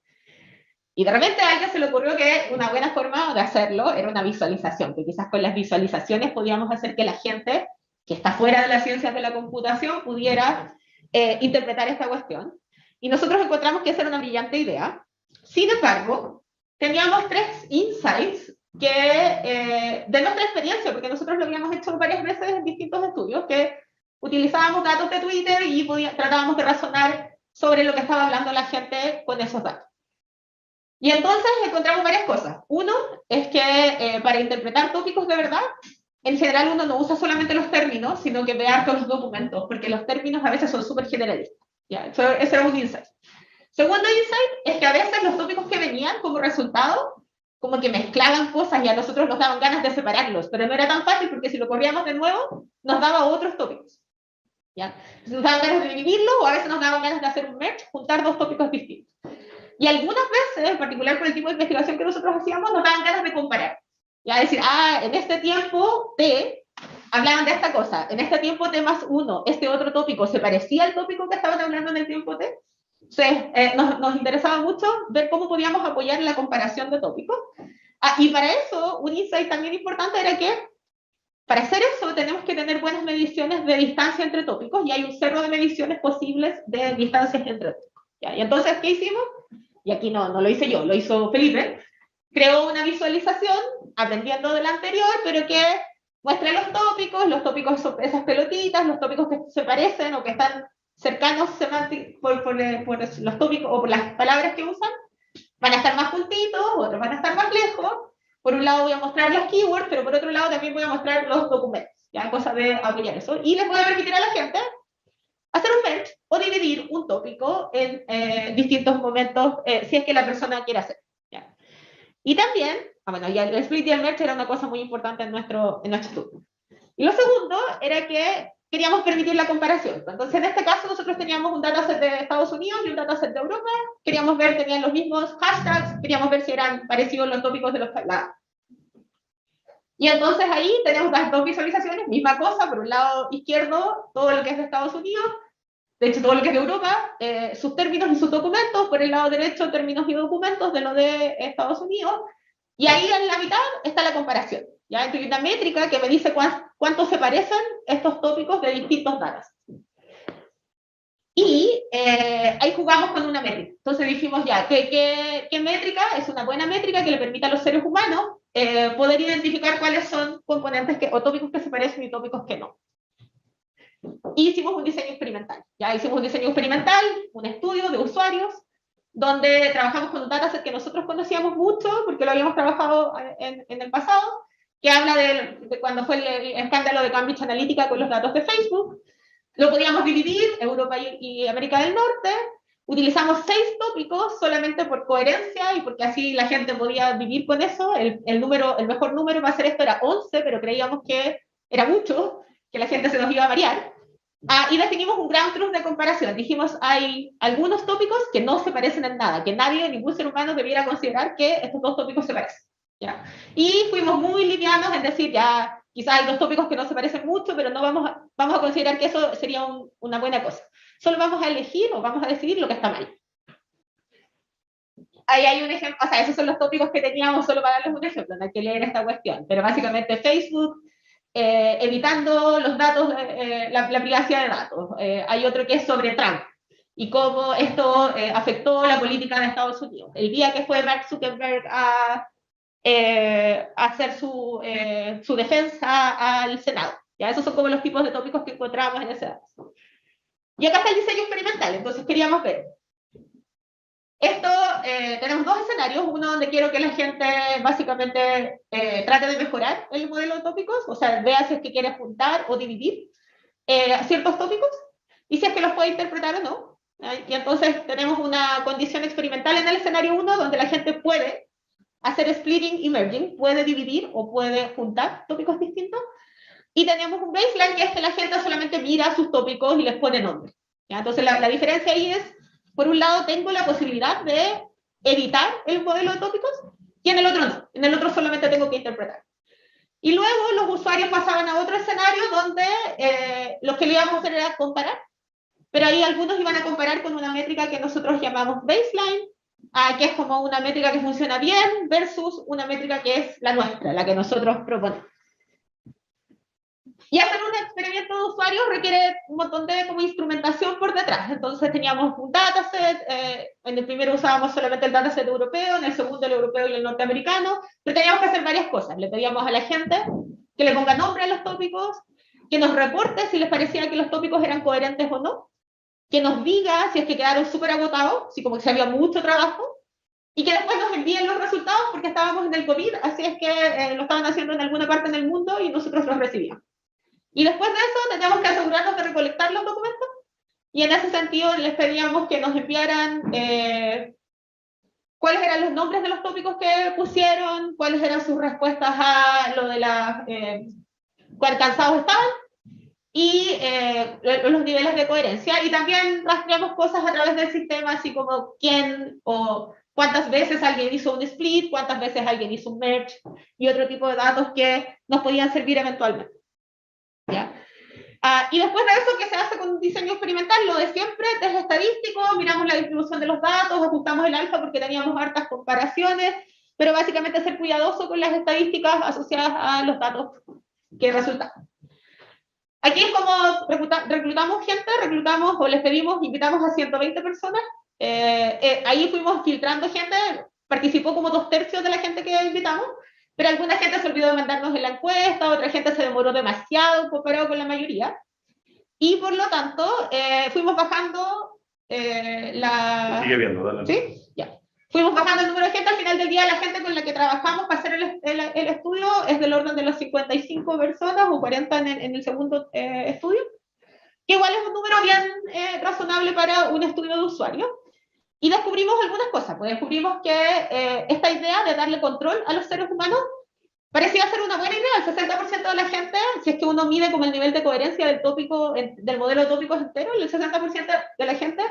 Y de repente a alguien se le ocurrió que una buena forma de hacerlo era una visualización, que quizás con las visualizaciones podíamos hacer que la gente que está fuera de las ciencias de la computación pudiera interpretar esta cuestión. Y nosotros encontramos que esa era una brillante idea. Sin embargo, teníamos 3 insights que, de nuestra experiencia, porque nosotros lo habíamos hecho varias veces en distintos estudios, que utilizábamos datos de Twitter y tratábamos de razonar sobre lo que estaba hablando la gente con esos datos. Y entonces encontramos varias cosas. Uno es que para interpretar tópicos de verdad, en general uno no usa solamente los términos, sino que ve hartos los documentos, porque los términos a veces son súper generalistas. ¿Ya? Ese era un insight. Segundo insight es que a veces los tópicos que venían como resultado, como que mezclaban cosas y a nosotros nos daban ganas de separarlos, pero no era tan fácil porque si lo corríamos de nuevo, nos daba otros tópicos. ¿Ya? Nos daban ganas de dividirlo o a veces nos daban ganas de hacer un merge, juntar 2 tópicos distintos. Y algunas veces, en particular por el tipo de investigación que nosotros hacíamos, nos daban ganas de comparar. Ya decir, en este tiempo T hablaban de esta cosa, en este tiempo T más 1, este otro tópico se parecía al tópico que estaban hablando en el tiempo T. Entonces, nos interesaba mucho ver cómo podíamos apoyar la comparación de tópicos. Y para eso, un insight también importante era que para hacer eso tenemos que tener buenas mediciones de distancia entre tópicos y hay un cerro de mediciones posibles de distancias entre tópicos. ¿Ya? Y entonces, ¿qué hicimos? Y aquí no lo hice yo, lo hizo Felipe, creó una visualización aprendiendo de la anterior, pero que muestra los tópicos son esas pelotitas, los tópicos que se parecen o que están cercanos por los tópicos o por las palabras que usan, van a estar más juntitos, otros van a estar más lejos. Por un lado voy a mostrar las keywords, pero por otro lado también voy a mostrar los documentos, ya cosa de apoyar eso. Y les voy a permitir a la gente hacer un merge o dividir un tópico en distintos momentos, si es que la persona quiere hacer. ¿Ya? Y también, bueno, ya el split y el merge era una cosa muy importante en nuestro estudio. Y lo segundo era que queríamos permitir la comparación. Entonces, en este caso, nosotros teníamos un dataset de Estados Unidos y un dataset de Europa. Queríamos ver, tenían los mismos hashtags, queríamos ver si eran parecidos los tópicos de los lados. Y entonces ahí tenemos las 2 visualizaciones, misma cosa, por un lado izquierdo, todo lo que es de Estados Unidos, de hecho todo lo que es de Europa, sus términos y sus documentos, por el lado derecho términos y documentos de lo de Estados Unidos, y ahí en la mitad está la comparación. ¿Ya? Entonces hay una métrica que me dice cuánto se parecen estos tópicos de distintos datos. Y ahí jugamos con una métrica. Entonces dijimos ya, ¿qué métrica es una buena métrica que le permita a los seres humanos poder identificar cuáles son componentes o tópicos que se parecen y tópicos que no? Y hicimos un diseño experimental. Ya hicimos un diseño experimental, un estudio de usuarios, donde trabajamos con un dataset que nosotros conocíamos mucho, porque lo habíamos trabajado en el pasado, que habla de cuando fue el escándalo de Cambridge Analytica con los datos de Facebook. Lo podíamos dividir, Europa y América del Norte. Utilizamos 6 tópicos solamente por coherencia y porque así la gente podía vivir con eso. El mejor número para hacer esto era 11, pero creíamos que era mucho, que la gente se nos iba a variar. Y definimos un ground truth de comparación. Dijimos, hay algunos tópicos que no se parecen en nada, que nadie, ningún ser humano debiera considerar que estos dos tópicos se parecen. ¿Ya? Y fuimos muy livianos en decir, ya, quizás hay dos tópicos que no se parecen mucho, pero no vamos a considerar que eso sería una buena cosa. Solo vamos a elegir o vamos a decidir lo que está mal. Ahí hay un ejemplo, o sea, esos son los tópicos que teníamos solo para darles un ejemplo, no hay que leer esta cuestión, pero básicamente Facebook, evitando los datos, la privacidad de datos. Hay otro que es sobre Trump y cómo esto afectó la política de Estados Unidos. El día que fue Mark Zuckerberg a hacer su defensa al Senado. ¿Ya? Esos son como los tipos de tópicos que encontramos en ese dato. Y acá está el diseño experimental, entonces queríamos ver. Esto, tenemos dos escenarios, uno donde quiero que la gente básicamente trate de mejorar el modelo de tópicos, o sea, vea si es que quiere juntar o dividir ciertos tópicos y si es que los puede interpretar o no. Y entonces tenemos una condición experimental en el escenario 1 donde la gente puede hacer splitting y merging, puede dividir o puede juntar tópicos distintos. Y tenemos un baseline que es que la gente solamente mira sus tópicos y les pone nombre. ¿Ya? Entonces la diferencia ahí es, por un lado tengo la posibilidad de editar el modelo de tópicos y en el otro no. En el otro solamente tengo que interpretar. Y luego los usuarios pasaban a otro escenario donde lo que le íbamos a hacer era comparar, pero ahí algunos iban a comparar con una métrica que nosotros llamamos baseline, que es como una métrica que funciona bien versus una métrica que es la nuestra, la que nosotros proponemos. Y hacer un experimento de usuario requiere un montón de como instrumentación por detrás. Entonces teníamos un dataset, en el primero usábamos solamente el dataset europeo, en el segundo el europeo y el norteamericano, pero teníamos que hacer varias cosas. Le pedíamos a la gente que le ponga nombre a los tópicos, que nos reporte si les parecía que los tópicos eran coherentes o no, que nos diga si es que quedaron súper agotados, si como que se había mucho trabajo, y que después nos envíen los resultados porque estábamos en el COVID, así es que lo estaban haciendo en alguna parte del mundo y nosotros los recibíamos. Y después de eso tenemos que asegurarnos de recolectar los documentos y en ese sentido les pedíamos que nos enviaran cuáles eran los nombres de los tópicos que pusieron, cuáles eran sus respuestas a lo de cuán cansados estaban y los niveles de coherencia. Y también rastreamos cosas a través del sistema, así como quién o cuántas veces alguien hizo un split, cuántas veces alguien hizo un merge y otro tipo de datos que nos podían servir eventualmente. ¿Ya? Y después de eso, ¿qué se hace con un diseño experimental? Lo de siempre, test estadístico, miramos la distribución de los datos, ajustamos el alfa porque teníamos hartas comparaciones, pero básicamente ser cuidadoso con las estadísticas asociadas a los datos que resultan. Aquí es como reclutamos gente, reclutamos o les pedimos, invitamos a 120 personas, ahí fuimos filtrando gente, participó como 2/3 de la gente que invitamos, pero alguna gente se olvidó de mandarnos en la encuesta, otra gente se demoró demasiado comparado con la mayoría, y por lo tanto fuimos bajando Sigue viendo, dale. ¿Sí? Ya. Fuimos bajando el número de gente, al final del día la gente con la que trabajamos para hacer el estudio es del orden de los 55 personas o 40 en el segundo estudio, que igual es un número bien razonable para un estudio de usuario. Y descubrimos algunas cosas, pues descubrimos que esta idea de darle control a los seres humanos parecía ser una buena idea. El 60% de la gente, si es que uno mide como el nivel de coherencia del tópico, del modelo de tópicos entero, el 60% de la gente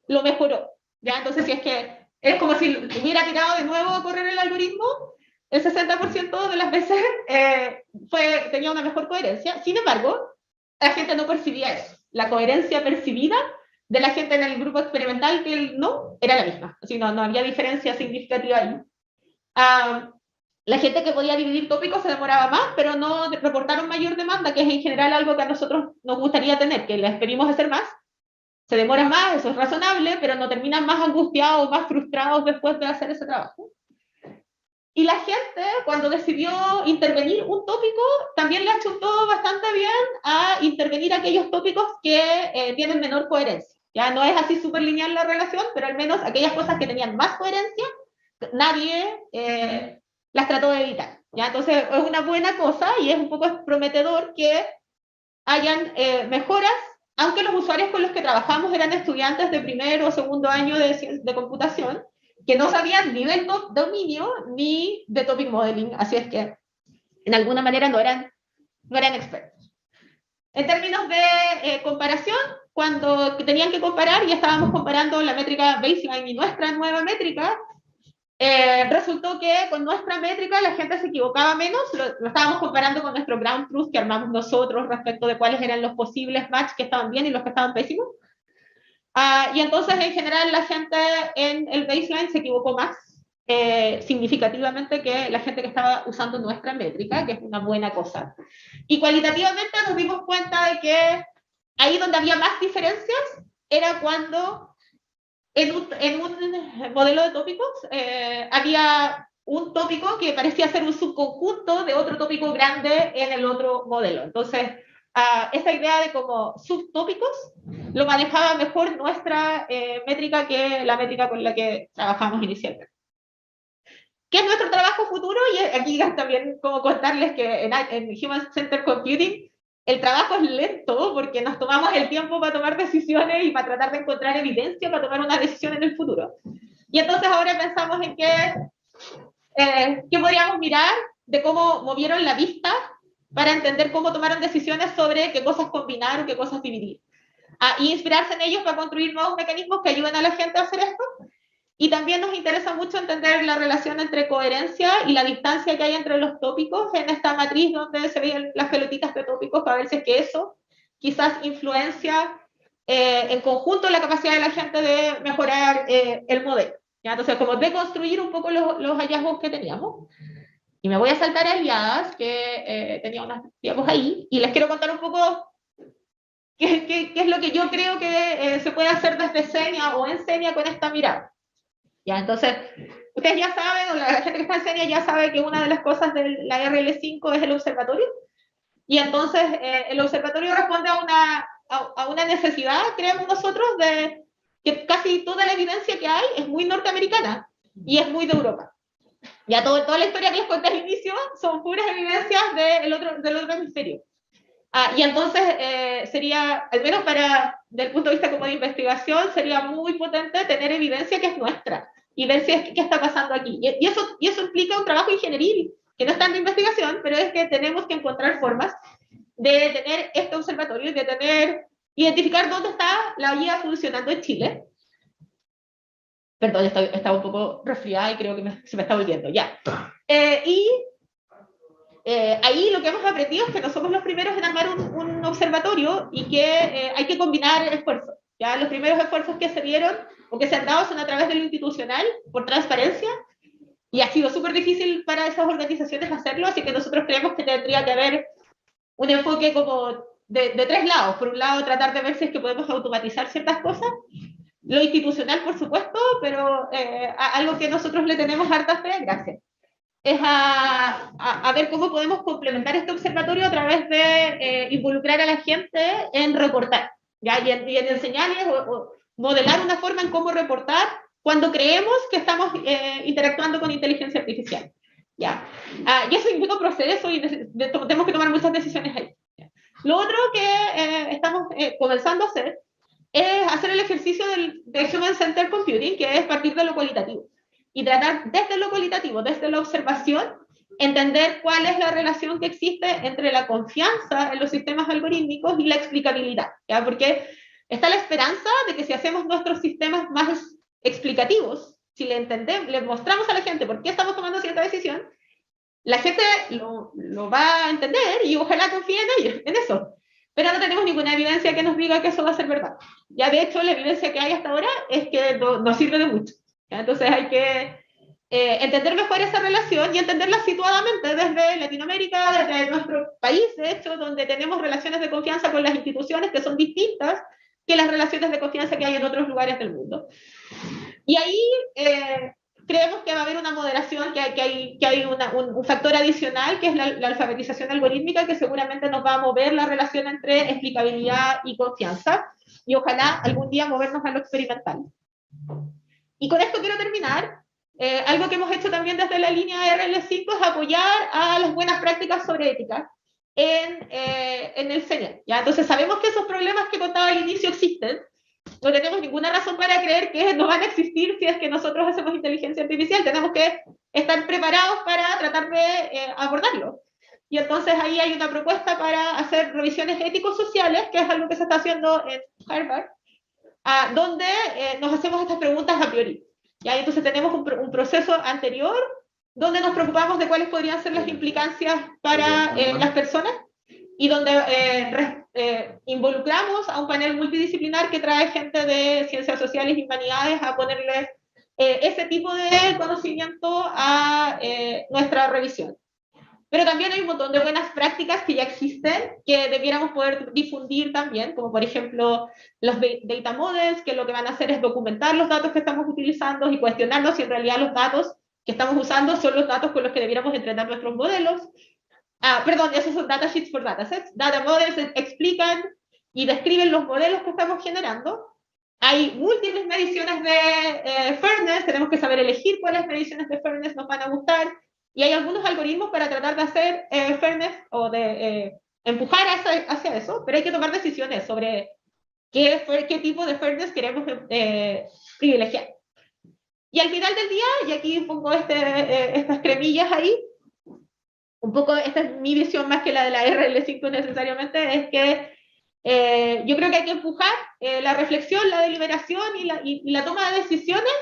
lo mejoró. ¿Ya? Entonces, si es que es como si hubiera tirado de nuevo a correr el algoritmo, el 60% de las veces tenía una mejor coherencia. Sin embargo, la gente no percibía eso. La coherencia percibida de la gente en el grupo experimental que no era la misma. Así no había diferencia significativa ahí. La gente que podía dividir tópicos se demoraba más, pero no reportaron mayor demanda, que es en general algo que a nosotros nos gustaría tener, que les pedimos hacer más. Se demora más, eso es razonable, pero no terminan más angustiados, más frustrados después de hacer ese trabajo. Y la gente, cuando decidió intervenir un tópico, también le achuntó bastante bien a intervenir aquellos tópicos que tienen menor coherencia. Ya no es así súper lineal la relación, pero al menos aquellas cosas que tenían más coherencia, nadie las trató de evitar. ¿Ya? Entonces es una buena cosa y es un poco prometedor que hayan mejoras aunque los usuarios con los que trabajamos eran estudiantes de primer o segundo año de computación, que no sabían ni del dominio ni de topic modeling, así es que en alguna manera no eran expertos. En términos de comparación, cuando tenían que comparar y estábamos comparando la métrica baseline y nuestra nueva métrica, resultó que con nuestra métrica la gente se equivocaba menos, lo estábamos comparando con nuestro ground truth que armamos nosotros respecto de cuáles eran los posibles match que estaban bien y los que estaban pésimos. Y entonces en general la gente en el baseline se equivocó más significativamente que la gente que estaba usando nuestra métrica, que es una buena cosa. Y cualitativamente nos dimos cuenta de que ahí donde había más diferencias era cuando en un modelo de tópicos había un tópico que parecía ser un subconjunto de otro tópico grande en el otro modelo. Entonces, esa idea de como subtópicos lo manejaba mejor nuestra métrica que la métrica con la que trabajamos inicialmente. ¿Qué es nuestro trabajo futuro? Y aquí también como contarles que en Human Centered Computing el trabajo es lento porque nos tomamos el tiempo para tomar decisiones y para tratar de encontrar evidencia para tomar una decisión en el futuro. Y entonces ahora pensamos en qué podríamos mirar de cómo movieron la vista para entender cómo tomaron decisiones sobre qué cosas combinar o qué cosas dividir. Y inspirarse en ellos para construir nuevos mecanismos que ayuden a la gente a hacer esto. Y también nos interesa mucho entender la relación entre coherencia y la distancia que hay entre los tópicos en esta matriz donde se ven las pelotitas de tópicos para ver si es que eso quizás influencia en conjunto la capacidad de la gente de mejorar el modelo. ¿Ya? Entonces, como deconstruir un poco los hallazgos que teníamos. Y me voy a saltar a Eliadas, que tenía unas diapos ahí, y les quiero contar un poco qué es lo que yo creo que se puede hacer desde Senia o en Senia con esta mirada. ¿Ya? Entonces, ustedes ya saben, o la gente que está en Senia ya sabe que una de las cosas de la RL5 es el observatorio, y entonces el observatorio responde a una necesidad, creemos nosotros, de que casi toda la evidencia que hay es muy norteamericana y es muy de Europa. Ya toda la historia que les conté al inicio son puras evidencias del otro hemisferio. Y entonces sería, al menos desde el punto de vista como de investigación, sería muy potente tener evidencia que es nuestra y ver si qué está pasando aquí. Y eso implica un trabajo ingenieril, que no está en la investigación, pero es que tenemos que encontrar formas de tener este observatorio y de identificar dónde está la IA funcionando en Chile. Perdón, estaba un poco resfriada y creo que se me está volviendo, ya. Ahí lo que hemos aprendido es que no somos los primeros en armar un observatorio y que hay que combinar esfuerzos. ¿Ya? Los primeros esfuerzos que se dieron o que se han dado son a través de lo institucional, por transparencia, y ha sido súper difícil para esas organizaciones hacerlo, así que nosotros creemos que tendría que haber un enfoque como de tres lados. Por un lado, tratar de ver si es que podemos automatizar ciertas cosas, lo institucional, por supuesto, pero algo que nosotros le tenemos harta fe, gracias, es a ver cómo podemos complementar este observatorio a través de involucrar a la gente en reportar, ¿ya? Y en enseñarles o modelar una forma en cómo reportar cuando creemos que estamos interactuando con inteligencia artificial. ¿Ya? Y eso implica un proceso y tenemos que tomar muchas decisiones ahí. ¿Ya? Lo otro que estamos comenzando a hacer es hacer el ejercicio de Human Centered Computing, que es partir de lo cualitativo. Y tratar desde lo cualitativo, desde la observación, entender cuál es la relación que existe entre la confianza en los sistemas algorítmicos y la explicabilidad. ¿Ya? Porque está la esperanza de que si hacemos nuestros sistemas más explicativos, si le mostramos a la gente por qué estamos tomando cierta decisión, la gente lo va a entender y ojalá confíe en ellos, en eso. Pero no tenemos ninguna evidencia que nos diga que eso va a ser verdad. Ya de hecho, la evidencia que hay hasta ahora es que no sirve de mucho. ¿Ya? Entonces hay que entender mejor esa relación y entenderla situadamente desde Latinoamérica, desde nuestro país, de hecho, donde tenemos relaciones de confianza con las instituciones que son distintas que las relaciones de confianza que hay en otros lugares del mundo. Y ahí creemos que va a haber una moderación, que hay un factor adicional, que es la alfabetización algorítmica, que seguramente nos va a mover la relación entre explicabilidad y confianza, y ojalá algún día movernos a lo experimental. Y con esto quiero terminar. Algo que hemos hecho también desde la línea RL5 es apoyar a las buenas prácticas sobre ética en el CENIAL. ¿Ya? Entonces sabemos que esos problemas que contaba al no tenemos ninguna razón para creer que no van a existir si es que nosotros hacemos inteligencia artificial. Tenemos que estar preparados para tratar de abordarlo. Y entonces ahí hay una propuesta para hacer revisiones ético-sociales, que es algo que se está haciendo en Harvard, donde nos hacemos estas preguntas a priori. Y ahí entonces tenemos un proceso anterior donde nos preocupamos de cuáles podrían ser las implicancias para las personas y donde involucramos a un panel multidisciplinar que trae gente de ciencias sociales y humanidades a ponerle ese tipo de conocimiento a nuestra revisión. Pero también hay un montón de buenas prácticas que ya existen, que debiéramos poder difundir también, como por ejemplo los data models, que lo que van a hacer es documentar los datos que estamos utilizando y cuestionarnos si en realidad los datos que estamos usando son los datos con los que debiéramos entrenar nuestros modelos. Perdón, esos son datasheets por datasets. Data models explican y describen los modelos que estamos generando. Hay múltiples mediciones de fairness, tenemos que saber elegir cuáles mediciones de fairness nos van a gustar. Y hay algunos algoritmos para tratar de hacer fairness o de empujar hacia eso, pero hay que tomar decisiones sobre qué tipo de fairness queremos privilegiar. Y al final del día, y aquí pongo estas cremillas ahí, un poco esta es mi visión más que la de la RL5 necesariamente, es que yo creo que hay que empujar la reflexión, la deliberación y la toma de decisiones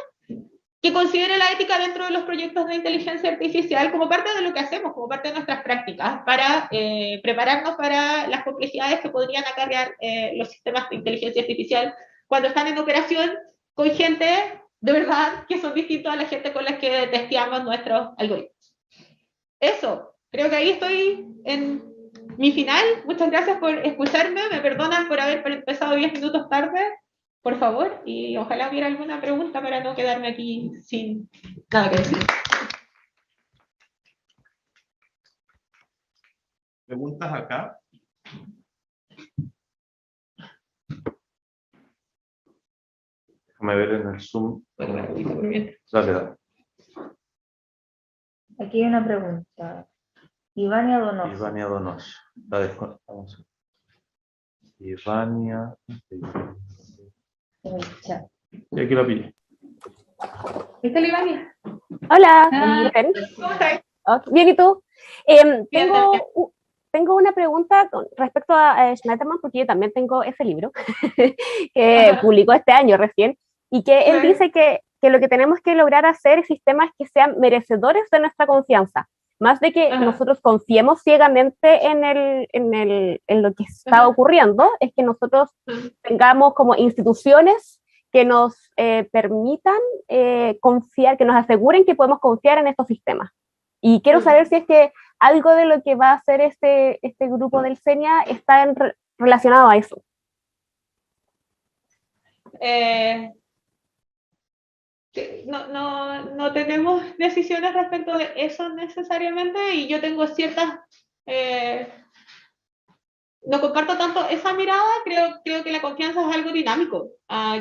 que considere la ética dentro de los proyectos de inteligencia artificial como parte de lo que hacemos, como parte de nuestras prácticas, para prepararnos para las complejidades que podrían acarrear los sistemas de inteligencia artificial cuando están en operación con gente de verdad que son distintos a la gente con la que testeamos nuestros algoritmos. Eso, creo que ahí estoy en mi final. Muchas gracias por escucharme, me perdonan por haber empezado 10 minutos tarde, por favor, y ojalá hubiera alguna pregunta para no quedarme aquí sin nada que decir. ¿Preguntas acá? Déjame ver en el Zoom. Dale, dale. Aquí hay una pregunta. Ivania Donoso. Ivania Donoso. La desconectamos. Ivania. En el chat. Y aquí la pillé. ¿Viste la Ivania? Hola, ¿Cómo estás? bien, ¿y tú? Bien. Tengo una pregunta respecto a Schneiderman, porque yo también tengo ese libro que publicó este año recién, y que él dice que lo que tenemos que lograr hacer es sistemas que sean merecedores de nuestra confianza, más de que nosotros confiemos ciegamente en lo que está ocurriendo, es que nosotros tengamos como instituciones que nos permitan confiar, que nos aseguren que podemos confiar en estos sistemas. Y quiero saber si es que algo de lo que va a hacer este grupo del CENIA está relacionado a eso. No tenemos decisiones respecto de eso necesariamente, y yo tengo ciertas... no comparto tanto esa mirada, creo que la confianza es algo dinámico,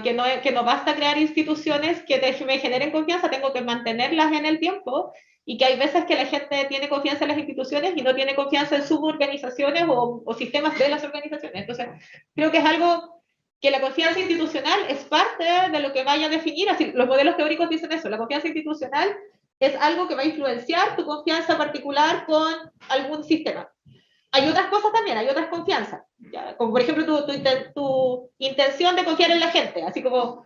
que no basta crear instituciones que me generen confianza, tengo que mantenerlas en el tiempo, y que hay veces que la gente tiene confianza en las instituciones y no tiene confianza en suborganizaciones o sistemas de las organizaciones. Entonces, creo que es algo que la confianza institucional es parte de lo que vaya a definir, así los modelos teóricos dicen eso, la confianza institucional es algo que va a influenciar tu confianza particular con algún sistema. Hay otras cosas también, hay otras confianzas, ¿ya? Como por ejemplo tu intención de confiar en la gente, así como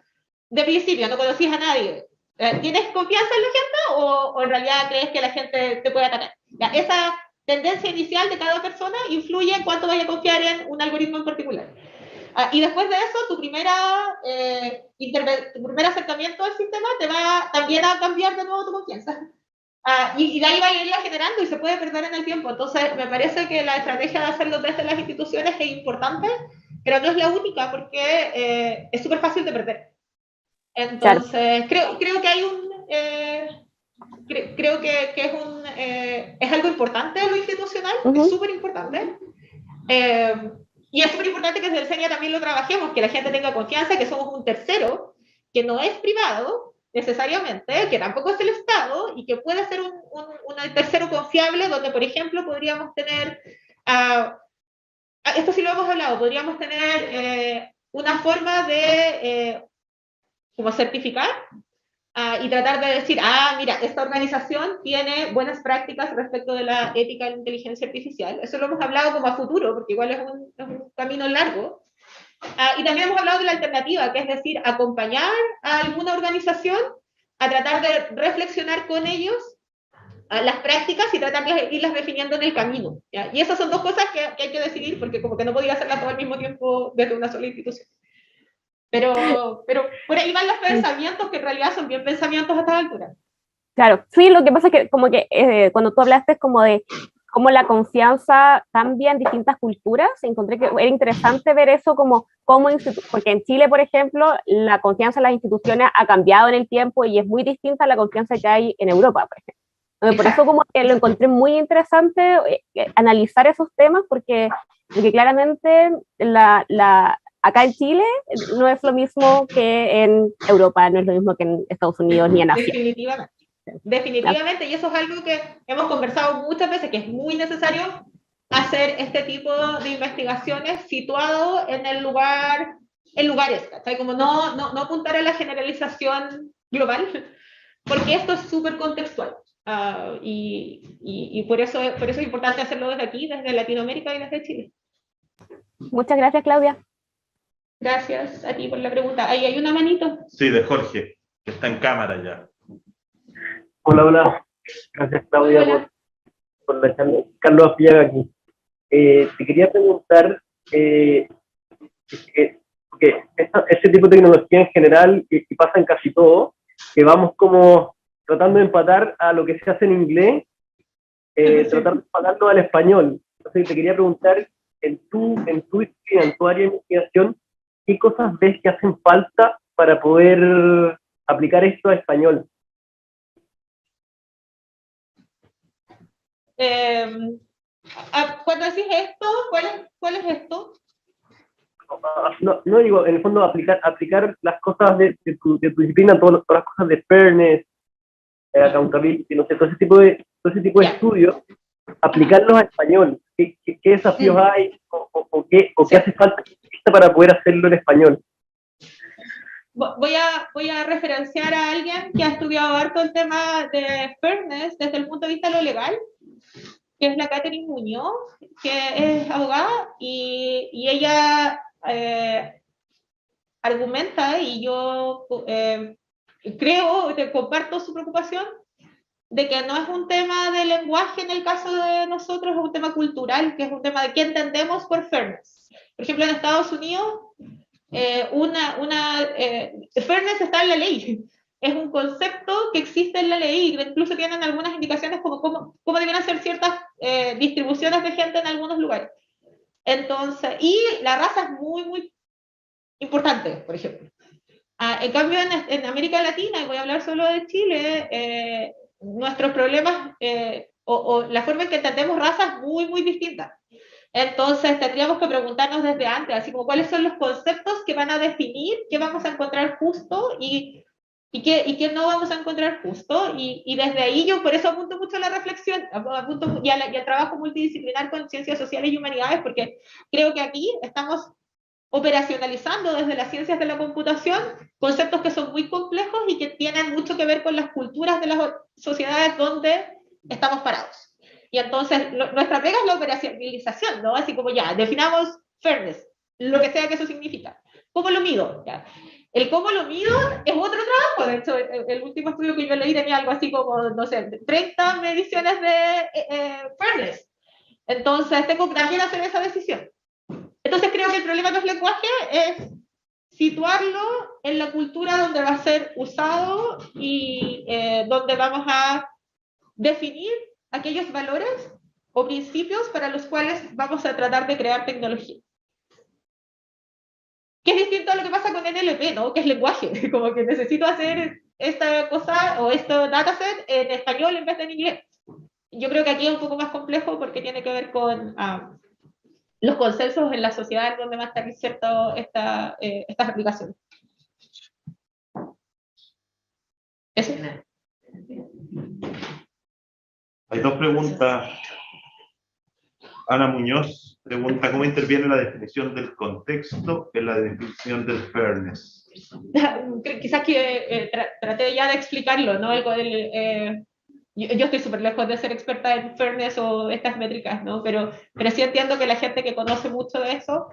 de principio no conocías a nadie. ¿Tienes confianza en la gente o en realidad crees que la gente te puede atacar? ¿Ya? Esa tendencia inicial de cada persona influye en cuánto vaya a confiar en un algoritmo en particular. Y después de eso, tu primer acercamiento al sistema te va también a cambiar de nuevo tu confianza. Y de ahí va a irla generando y se puede perder en el tiempo. Entonces, me parece que la estrategia de hacerlo desde las instituciones es importante, pero no es la única, porque es súper fácil de perder. Entonces, claro. creo que hay creo que es algo importante lo institucional, es súper importante. Y es súper importante que desde el CENIA también lo trabajemos, que la gente tenga confianza, que somos un tercero, que no es privado necesariamente, que tampoco es el Estado, y que puede ser un tercero confiable, donde, por ejemplo, podríamos tener, esto sí lo hemos hablado, podríamos tener una forma de como certificar y tratar de decir, mira, esta organización tiene buenas prácticas respecto de la ética de la inteligencia artificial. Eso lo hemos hablado como a futuro, porque igual es un camino largo. Y también hemos hablado de la alternativa, que es decir, acompañar a alguna organización a tratar de reflexionar con ellos las prácticas y tratar de irlas definiendo en el camino, ¿ya? Y esas son dos cosas que hay que decidir, porque como que no podía hacerlas todo al mismo tiempo desde una sola institución. Pero por ahí van los pensamientos, que en realidad son bien pensamientos a esta altura. Claro, sí, lo que pasa es que como que cuando tú hablaste como de cómo la confianza cambia en distintas culturas, encontré que era interesante ver eso porque en Chile, por ejemplo, la confianza en las instituciones ha cambiado en el tiempo y es muy distinta a la confianza que hay en Europa, por ejemplo. Por eso como que lo encontré muy interesante analizar esos temas, porque claramente acá en Chile no es lo mismo que en Europa, no es lo mismo que en Estados Unidos ni en Asia. Definitivamente, y eso es algo que hemos conversado muchas veces, que es muy necesario hacer este tipo de investigaciones situado en lugares, ¿sí? Como no apuntar a la generalización global, porque esto es súper contextual. Y por eso es importante hacerlo desde aquí, desde Latinoamérica y desde Chile. Muchas gracias, Claudia. Gracias a ti por la pregunta. Ahí hay una manito. Sí, de Jorge, que está en cámara ya. Hola. Gracias, Claudia, por la charla. Carlos Apillaga aquí. Te quería preguntar, porque ese tipo de tecnología en general, y pasa en casi todo, que vamos como tratando de empatar a lo que se hace en inglés, tratar de empatarlo al español. Entonces te quería preguntar, en tu disciplina, en tu área de investigación, ¿qué cosas ves que hacen falta para poder aplicar esto a español? Cuando decís esto, ¿cuál es esto? No digo, en el fondo, aplicar las cosas de tu disciplina, todas las cosas de fairness, accountability, no sé, todo ese tipo de estudios, aplicarlos a español. ¿Qué desafíos hay o qué hace falta para poder hacerlo en español? Voy a referenciar a alguien que ha estudiado harto el tema de fairness desde el punto de vista de lo legal, que es la Catherine Muñoz, que es abogada, y ella argumenta, y yo comparto su preocupación, de que no es un tema de lenguaje en el caso de nosotros, es un tema cultural, que es un tema de qué entendemos por fairness. Por ejemplo, en Estados Unidos, fairness está en la ley. Es un concepto que existe en la ley, incluso tienen algunas indicaciones como cómo deben hacer ciertas distribuciones de gente en algunos lugares. Entonces, y la raza es muy, muy importante, por ejemplo. En cambio, en América Latina, y voy a hablar solo de Chile, nuestros problemas o la forma en que entendemos raza es muy, muy distinta. Entonces, tendríamos que preguntarnos desde antes, así como cuáles son los conceptos que van a definir qué vamos a encontrar justo y qué no vamos a encontrar justo. Y desde ahí yo por eso apunto mucho a la reflexión, apunto y al trabajo multidisciplinar con ciencias sociales y humanidades, porque creo que aquí estamos operacionalizando desde las ciencias de la computación conceptos que son muy complejos y que tienen mucho que ver con las culturas de las sociedades donde estamos parados. Y entonces nuestra pega es la operacionalización, ¿no? Así como ya, definamos fairness, lo que sea que eso significa. ¿Cómo lo mido? Ya. El cómo lo mido es otro trabajo. De hecho, el último estudio que yo leí tenía algo así como, no sé, 30 mediciones de fairness. Entonces tengo que también hacer esa decisión. Entonces creo que el problema de los lenguajes es situarlo en la cultura donde va a ser usado y donde vamos a definir aquellos valores o principios para los cuales vamos a tratar de crear tecnología. Que es distinto a lo que pasa con NLP, ¿no? Que es lenguaje, como que necesito hacer esta cosa o este dataset en español en vez de en inglés. Yo creo que aquí es un poco más complejo porque tiene que ver con los consensos en la sociedad donde va a estar inserto estas aplicaciones. ¿Eso? Hay dos preguntas. Ana Muñoz Pregunta, ¿cómo interviene la definición del contexto en la definición del fairness? Quizás que traté ya de explicarlo, ¿no? Yo estoy súper lejos de ser experta en fairness o estas métricas, ¿no? Pero sí entiendo que la gente que conoce mucho de eso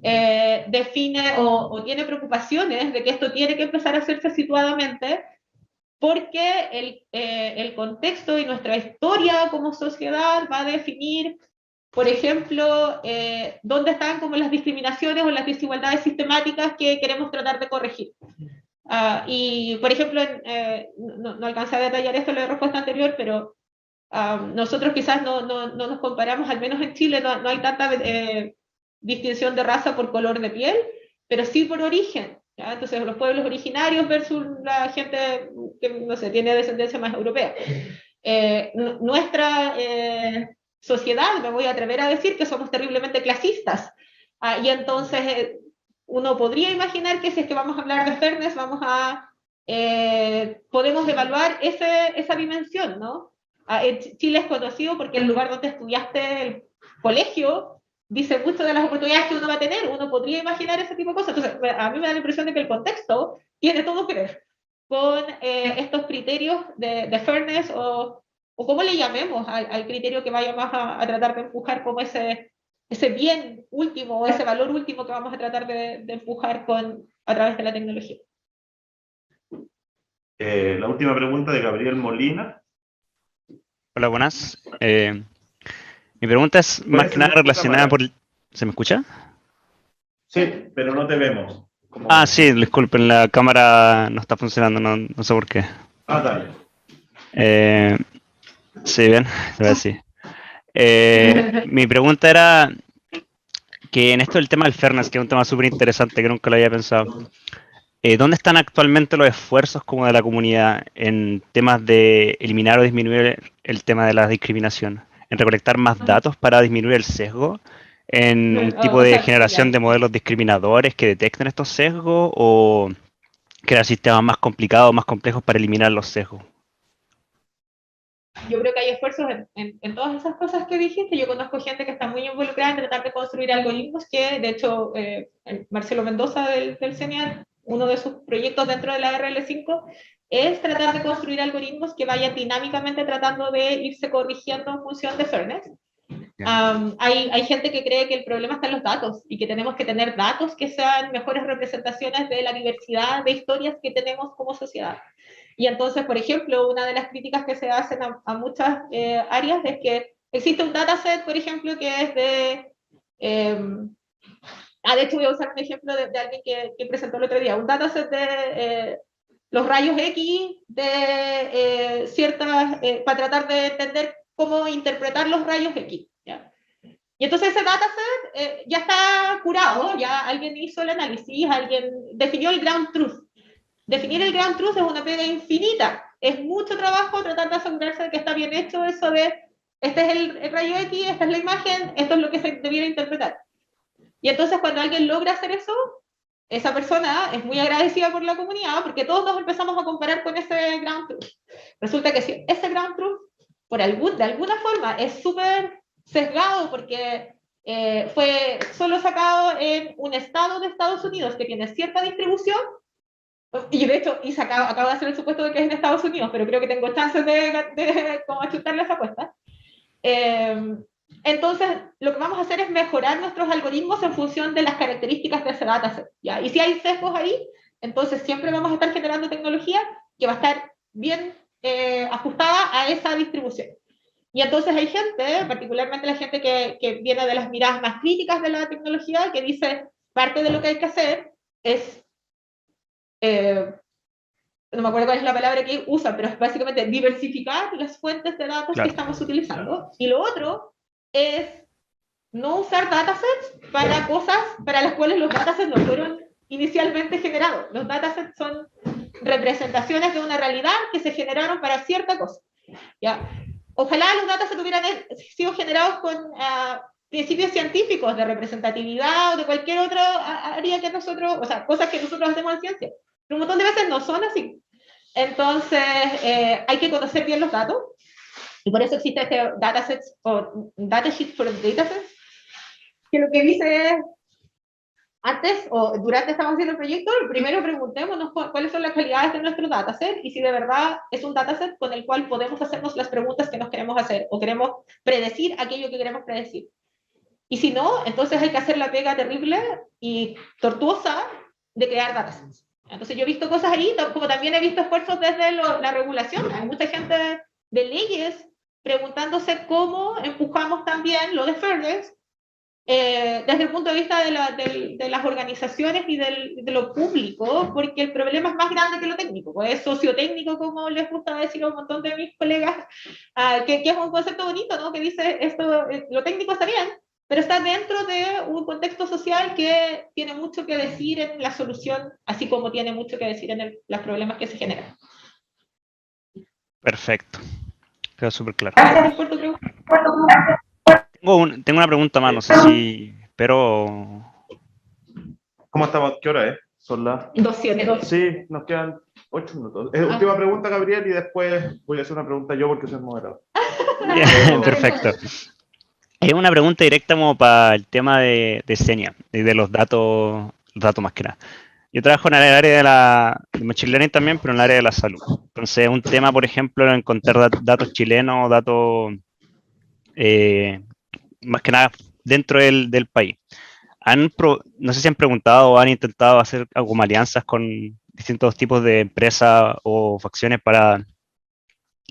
define o tiene preocupaciones de que esto tiene que empezar a hacerse situadamente, porque el contexto y nuestra historia como sociedad va a definir, por ejemplo, dónde están como las discriminaciones o las desigualdades sistemáticas que queremos tratar de corregir. Y, por ejemplo, no alcancé a detallar esto en la respuesta anterior, pero nosotros quizás no nos comparamos, al menos en Chile no hay tanta distinción de raza por color de piel, pero sí por origen. ¿Ya? Entonces, los pueblos originarios versus la gente que, no sé, tiene descendencia más europea. Nuestra sociedad, me voy a atrever a decir que somos terriblemente clasistas. Y entonces, uno podría imaginar que si es que vamos a hablar de fairness, podemos evaluar esa dimensión, ¿no? Chile es conocido porque el lugar donde estudiaste el colegio dice mucho de las oportunidades que uno va a tener. Uno podría imaginar ese tipo de cosas. Entonces, a mí me da la impresión de que el contexto tiene todo que ver con estos criterios de fairness o cómo le llamemos al criterio que vayamos a tratar de empujar como ese bien último o ese valor último que vamos a tratar de empujar a través de la tecnología. La última pregunta de Gabriel Molina. Hola, buenas. Mi pregunta es más que nada relacionada por... ¿Se me escucha? Sí, pero no te vemos. Sí, disculpen, la cámara no está funcionando, no sé por qué. Dale. Sí, bien, te voy a decir. Mi pregunta era que en esto del tema del fairness, que es un tema súper interesante que nunca lo había pensado, ¿dónde están actualmente los esfuerzos como de la comunidad en temas de eliminar o disminuir el tema de la discriminación? ¿En recolectar más datos para disminuir el sesgo? ¿En un tipo de generación de modelos discriminadores que detecten estos sesgos? ¿O crear sistemas más complicados, más complejos para eliminar los sesgos? Yo creo que hay esfuerzos en todas esas cosas que dijiste. Yo conozco gente que está muy involucrada en tratar de construir algoritmos que, de hecho, Marcelo Mendoza del CENIAR, uno de sus proyectos dentro de la RL5, es tratar de construir algoritmos que vayan dinámicamente tratando de irse corrigiendo en función de fairness. Hay gente que cree que el problema está en los datos y que tenemos que tener datos que sean mejores representaciones de la diversidad de historias que tenemos como sociedad. Y entonces, por ejemplo, una de las críticas que se hacen a muchas áreas es que existe un dataset, por ejemplo, que es de... de hecho, voy a usar un ejemplo de alguien que presentó el otro día, un dataset de los rayos X de ciertas... para tratar de entender cómo interpretar los rayos X. ¿Ya? Y entonces ese dataset ya está curado, ya alguien hizo el análisis, alguien definió el ground truth. Definir el ground truth es una pega infinita. Es mucho trabajo tratar de asegurarse de que está bien hecho eso de este es el rayo X, esta es la imagen, esto es lo que se debiera interpretar. Y entonces cuando alguien logra hacer eso, esa persona es muy agradecida por la comunidad porque todos nos empezamos a comparar con ese ground truth. Resulta que si ese ground truth, de alguna forma, es súper sesgado porque fue solo sacado en un estado de Estados Unidos que tiene cierta distribución, y de hecho, acabo de hacer el supuesto de que es en Estados Unidos, pero creo que tengo chances de como achutarle esa apuesta. Entonces, lo que vamos a hacer es mejorar nuestros algoritmos en función de las características de ese dataset. ¿Ya? Y si hay sesgos ahí, entonces siempre vamos a estar generando tecnología que va a estar bien ajustada a esa distribución. Y entonces hay gente, particularmente la gente que viene de las miradas más críticas de la tecnología, que dice, parte de lo que hay que hacer es no me acuerdo cuál es la palabra que usan, pero es básicamente diversificar las fuentes de datos que estamos utilizando. Y lo otro es no usar datasets para cosas para las cuales los datasets no fueron inicialmente generados. Los datasets son representaciones de una realidad que se generaron para cierta cosa. ¿Ya? Ojalá los datasets hubieran sido generados con principios científicos de representatividad o de cualquier otra área que nosotros, o sea, cosas que nosotros hacemos en ciencia. Pero un montón de veces no son así. Entonces, hay que conocer bien los datos, y por eso existe este datasets o datasheet for datasets, que lo que dice es, antes o durante estamos haciendo el proyecto, primero preguntémonos cuáles son las calidades de nuestro dataset y si de verdad es un dataset con el cual podemos hacernos las preguntas que nos queremos hacer o queremos predecir aquello que queremos predecir. Y si no, entonces hay que hacer la pega terrible y tortuosa de crear datasets. Entonces yo he visto cosas ahí, como también he visto esfuerzos desde la regulación. Hay mucha gente de leyes preguntándose cómo empujamos también lo de fairness desde el punto de vista de las organizaciones y de lo público, porque el problema es más grande que lo técnico, pues es sociotécnico, como les gusta decir a un montón de mis colegas, que es un concepto bonito, ¿no? Que dice, esto, lo técnico está bien, pero está dentro de un contexto social que tiene mucho que decir en la solución, así como tiene mucho que decir en los problemas que se generan. Perfecto. Quedó súper claro. Gracias por tu pregunta. Tengo una pregunta más, no sé si... Pero... ¿Cómo estamos? ¿Qué hora es? Son las... 200. Sí, nos quedan 8 minutos. Última pregunta, Gabriel, y después voy a hacer una pregunta yo porque soy moderador. Perfecto. Es una pregunta directa como para el tema de Xenia, y de los datos más que nada. Yo trabajo en el área de Machine Learning también, pero en el área de la salud. Entonces, un tema, por ejemplo, encontrar datos chilenos, datos más que nada dentro del país. No sé si han preguntado o han intentado hacer alguna alianzas con distintos tipos de empresas o facciones para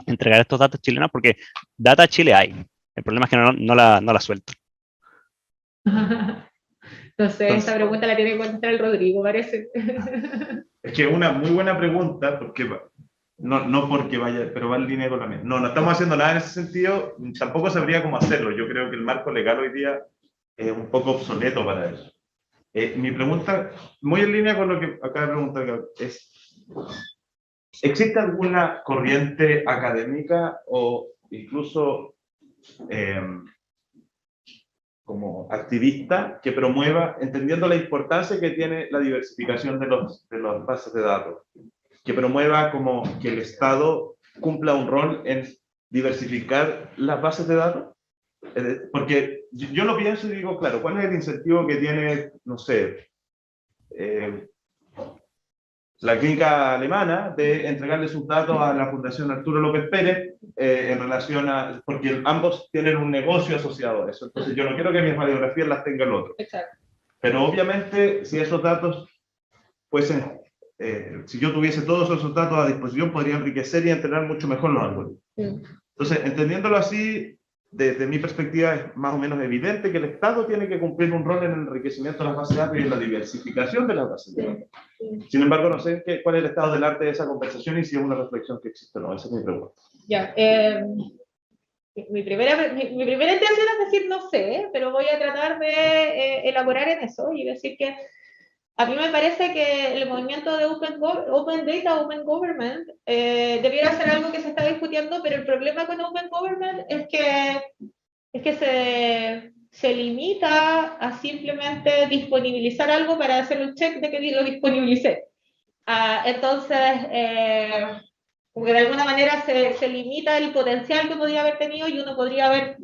entregar estos datos chilenos, porque data Chile hay. El problema es que no la sueltan. No sé, esta pregunta la tiene que contestar el Rodrigo, parece. Es que es una muy buena pregunta, porque no porque vaya, pero va en línea con la mía. No estamos haciendo nada en ese sentido, tampoco sabría cómo hacerlo. Yo creo que el marco legal hoy día es un poco obsoleto para eso. Mi pregunta, muy en línea con lo que acaba de preguntar, es: ¿existe alguna corriente académica o incluso como activista que promueva, entendiendo la importancia que tiene la diversificación de las bases de datos, que promueva como que el Estado cumpla un rol en diversificar las bases de datos? Porque yo lo pienso y digo, claro, ¿cuál es el incentivo que tiene, no sé, la clínica alemana de entregarle sus datos a la Fundación Arturo López Pérez en relación a, porque ambos tienen un negocio asociado a eso? Entonces yo no quiero que mis radiografías las tenga el otro. Exacto. Pero obviamente si esos datos fuesen, si yo tuviese todos esos datos a disposición, podría enriquecer y entrenar mucho mejor los algoritmos. Entonces, entendiéndolo así, desde mi perspectiva es más o menos evidente que el Estado tiene que cumplir un rol en el enriquecimiento de las bases de datos y en la diversificación de las bases de datos. Sin embargo, no sé cuál es el estado del arte de esa conversación y si es una reflexión que existe o no. Esa es mi pregunta. Ya, mi primera intención es decir no sé, pero voy a tratar de elaborar en eso y decir que a mí me parece que el movimiento de Open Data, Open Government, debiera ser algo que se está discutiendo, pero el problema con Open Government es que se limita a simplemente disponibilizar algo para hacer un check de que lo disponibilicé. Entonces, porque de alguna manera se limita el potencial que podría haber tenido y uno podría haber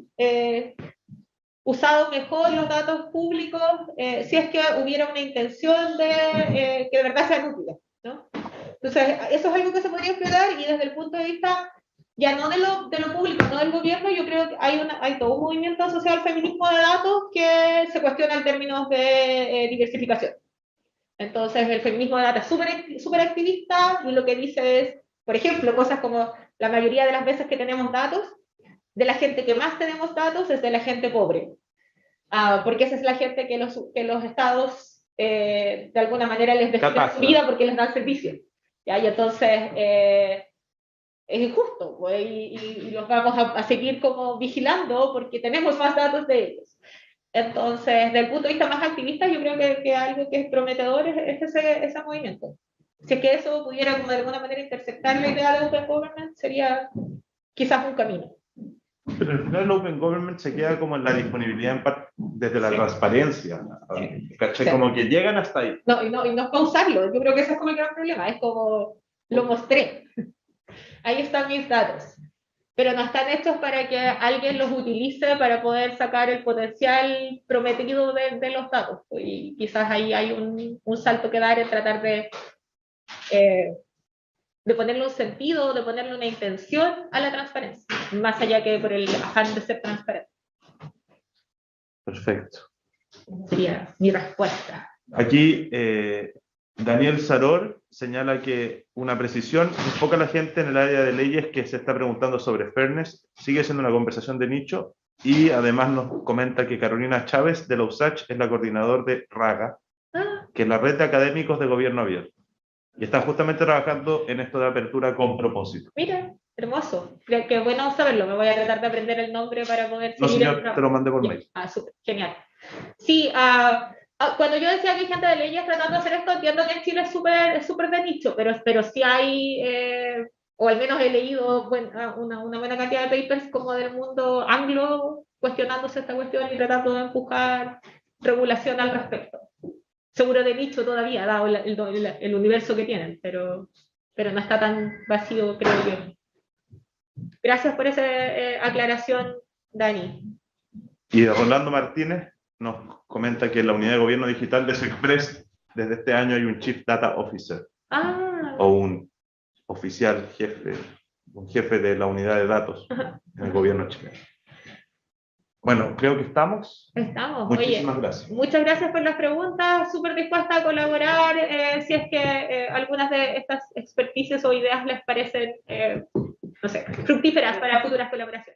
usado mejor los datos públicos si es que hubiera una intención de que de verdad sean útiles, ¿no? Entonces, eso es algo que se podría explorar y desde el punto de vista ya no de lo público, no del gobierno, yo creo que hay todo un movimiento asociado al feminismo de datos que se cuestiona en términos de diversificación. Entonces, el feminismo de datos es súper activista y lo que dice es, por ejemplo, cosas como la mayoría de las veces que tenemos datos, de la gente que más tenemos datos es de la gente pobre. Porque esa es la gente que los estados de alguna manera les destruyen su vida porque les dan servicio. ¿Ya? Y entonces es injusto, pues, y los vamos a seguir como vigilando porque tenemos más datos de ellos. Entonces, desde el punto de vista más activista, yo creo que algo que es prometedor es ese movimiento. Si es que eso pudiera como de alguna manera intersectar la idea de Open Government, sería quizás un camino. Pero al final el Open Government se queda como en la disponibilidad desde la transparencia. ¿Cachai? Como que llegan hasta ahí. No, y no es para usarlo. Yo creo que ese es como el gran problema. Es como, lo mostré. Ahí están mis datos. pero no están hechos para que alguien los utilice para poder sacar el potencial prometido de los datos. Y quizás ahí hay un salto que dar en tratar de ponerle un sentido, de ponerle una intención a la transparencia, más allá que por el afán de ser transparente. Perfecto. Sería mi respuesta. Aquí Daniel Saror señala que una precisión, enfoca a la gente en el área de leyes que se está preguntando sobre fairness, sigue siendo una conversación de nicho, y además nos comenta que Carolina Chávez de la USACH es la coordinadora de RAGA, que es la red de académicos de gobierno abierto, y está justamente trabajando en esto de apertura con propósito. Mira, hermoso. Qué bueno saberlo. Me voy a tratar de aprender el nombre para poder No, seguir señor, te lo mandé por mail. Súper, genial. Sí, cuando yo decía que hay gente de leyes tratando de hacer esto, entiendo que en Chile es súper de nicho, pero sí hay, o al menos he leído una buena cantidad de papers como del mundo anglo cuestionándose esta cuestión y tratando de empujar regulación al respecto. Seguro de nicho todavía, dado el universo que tienen, pero no está tan vacío, creo yo. Gracias por esa aclaración, Dani. Y Rolando Martínez nos comenta que en la unidad de gobierno digital de Sexpress, desde este año hay un Chief Data Officer, o un oficial jefe, un jefe de la unidad de datos en el gobierno chileno. Bueno, creo que estamos. Muchísimas gracias. Muchas gracias por las preguntas, súper dispuesta a colaborar si es que algunas de estas experticias o ideas les parecen, no sé, fructíferas para futuras colaboraciones.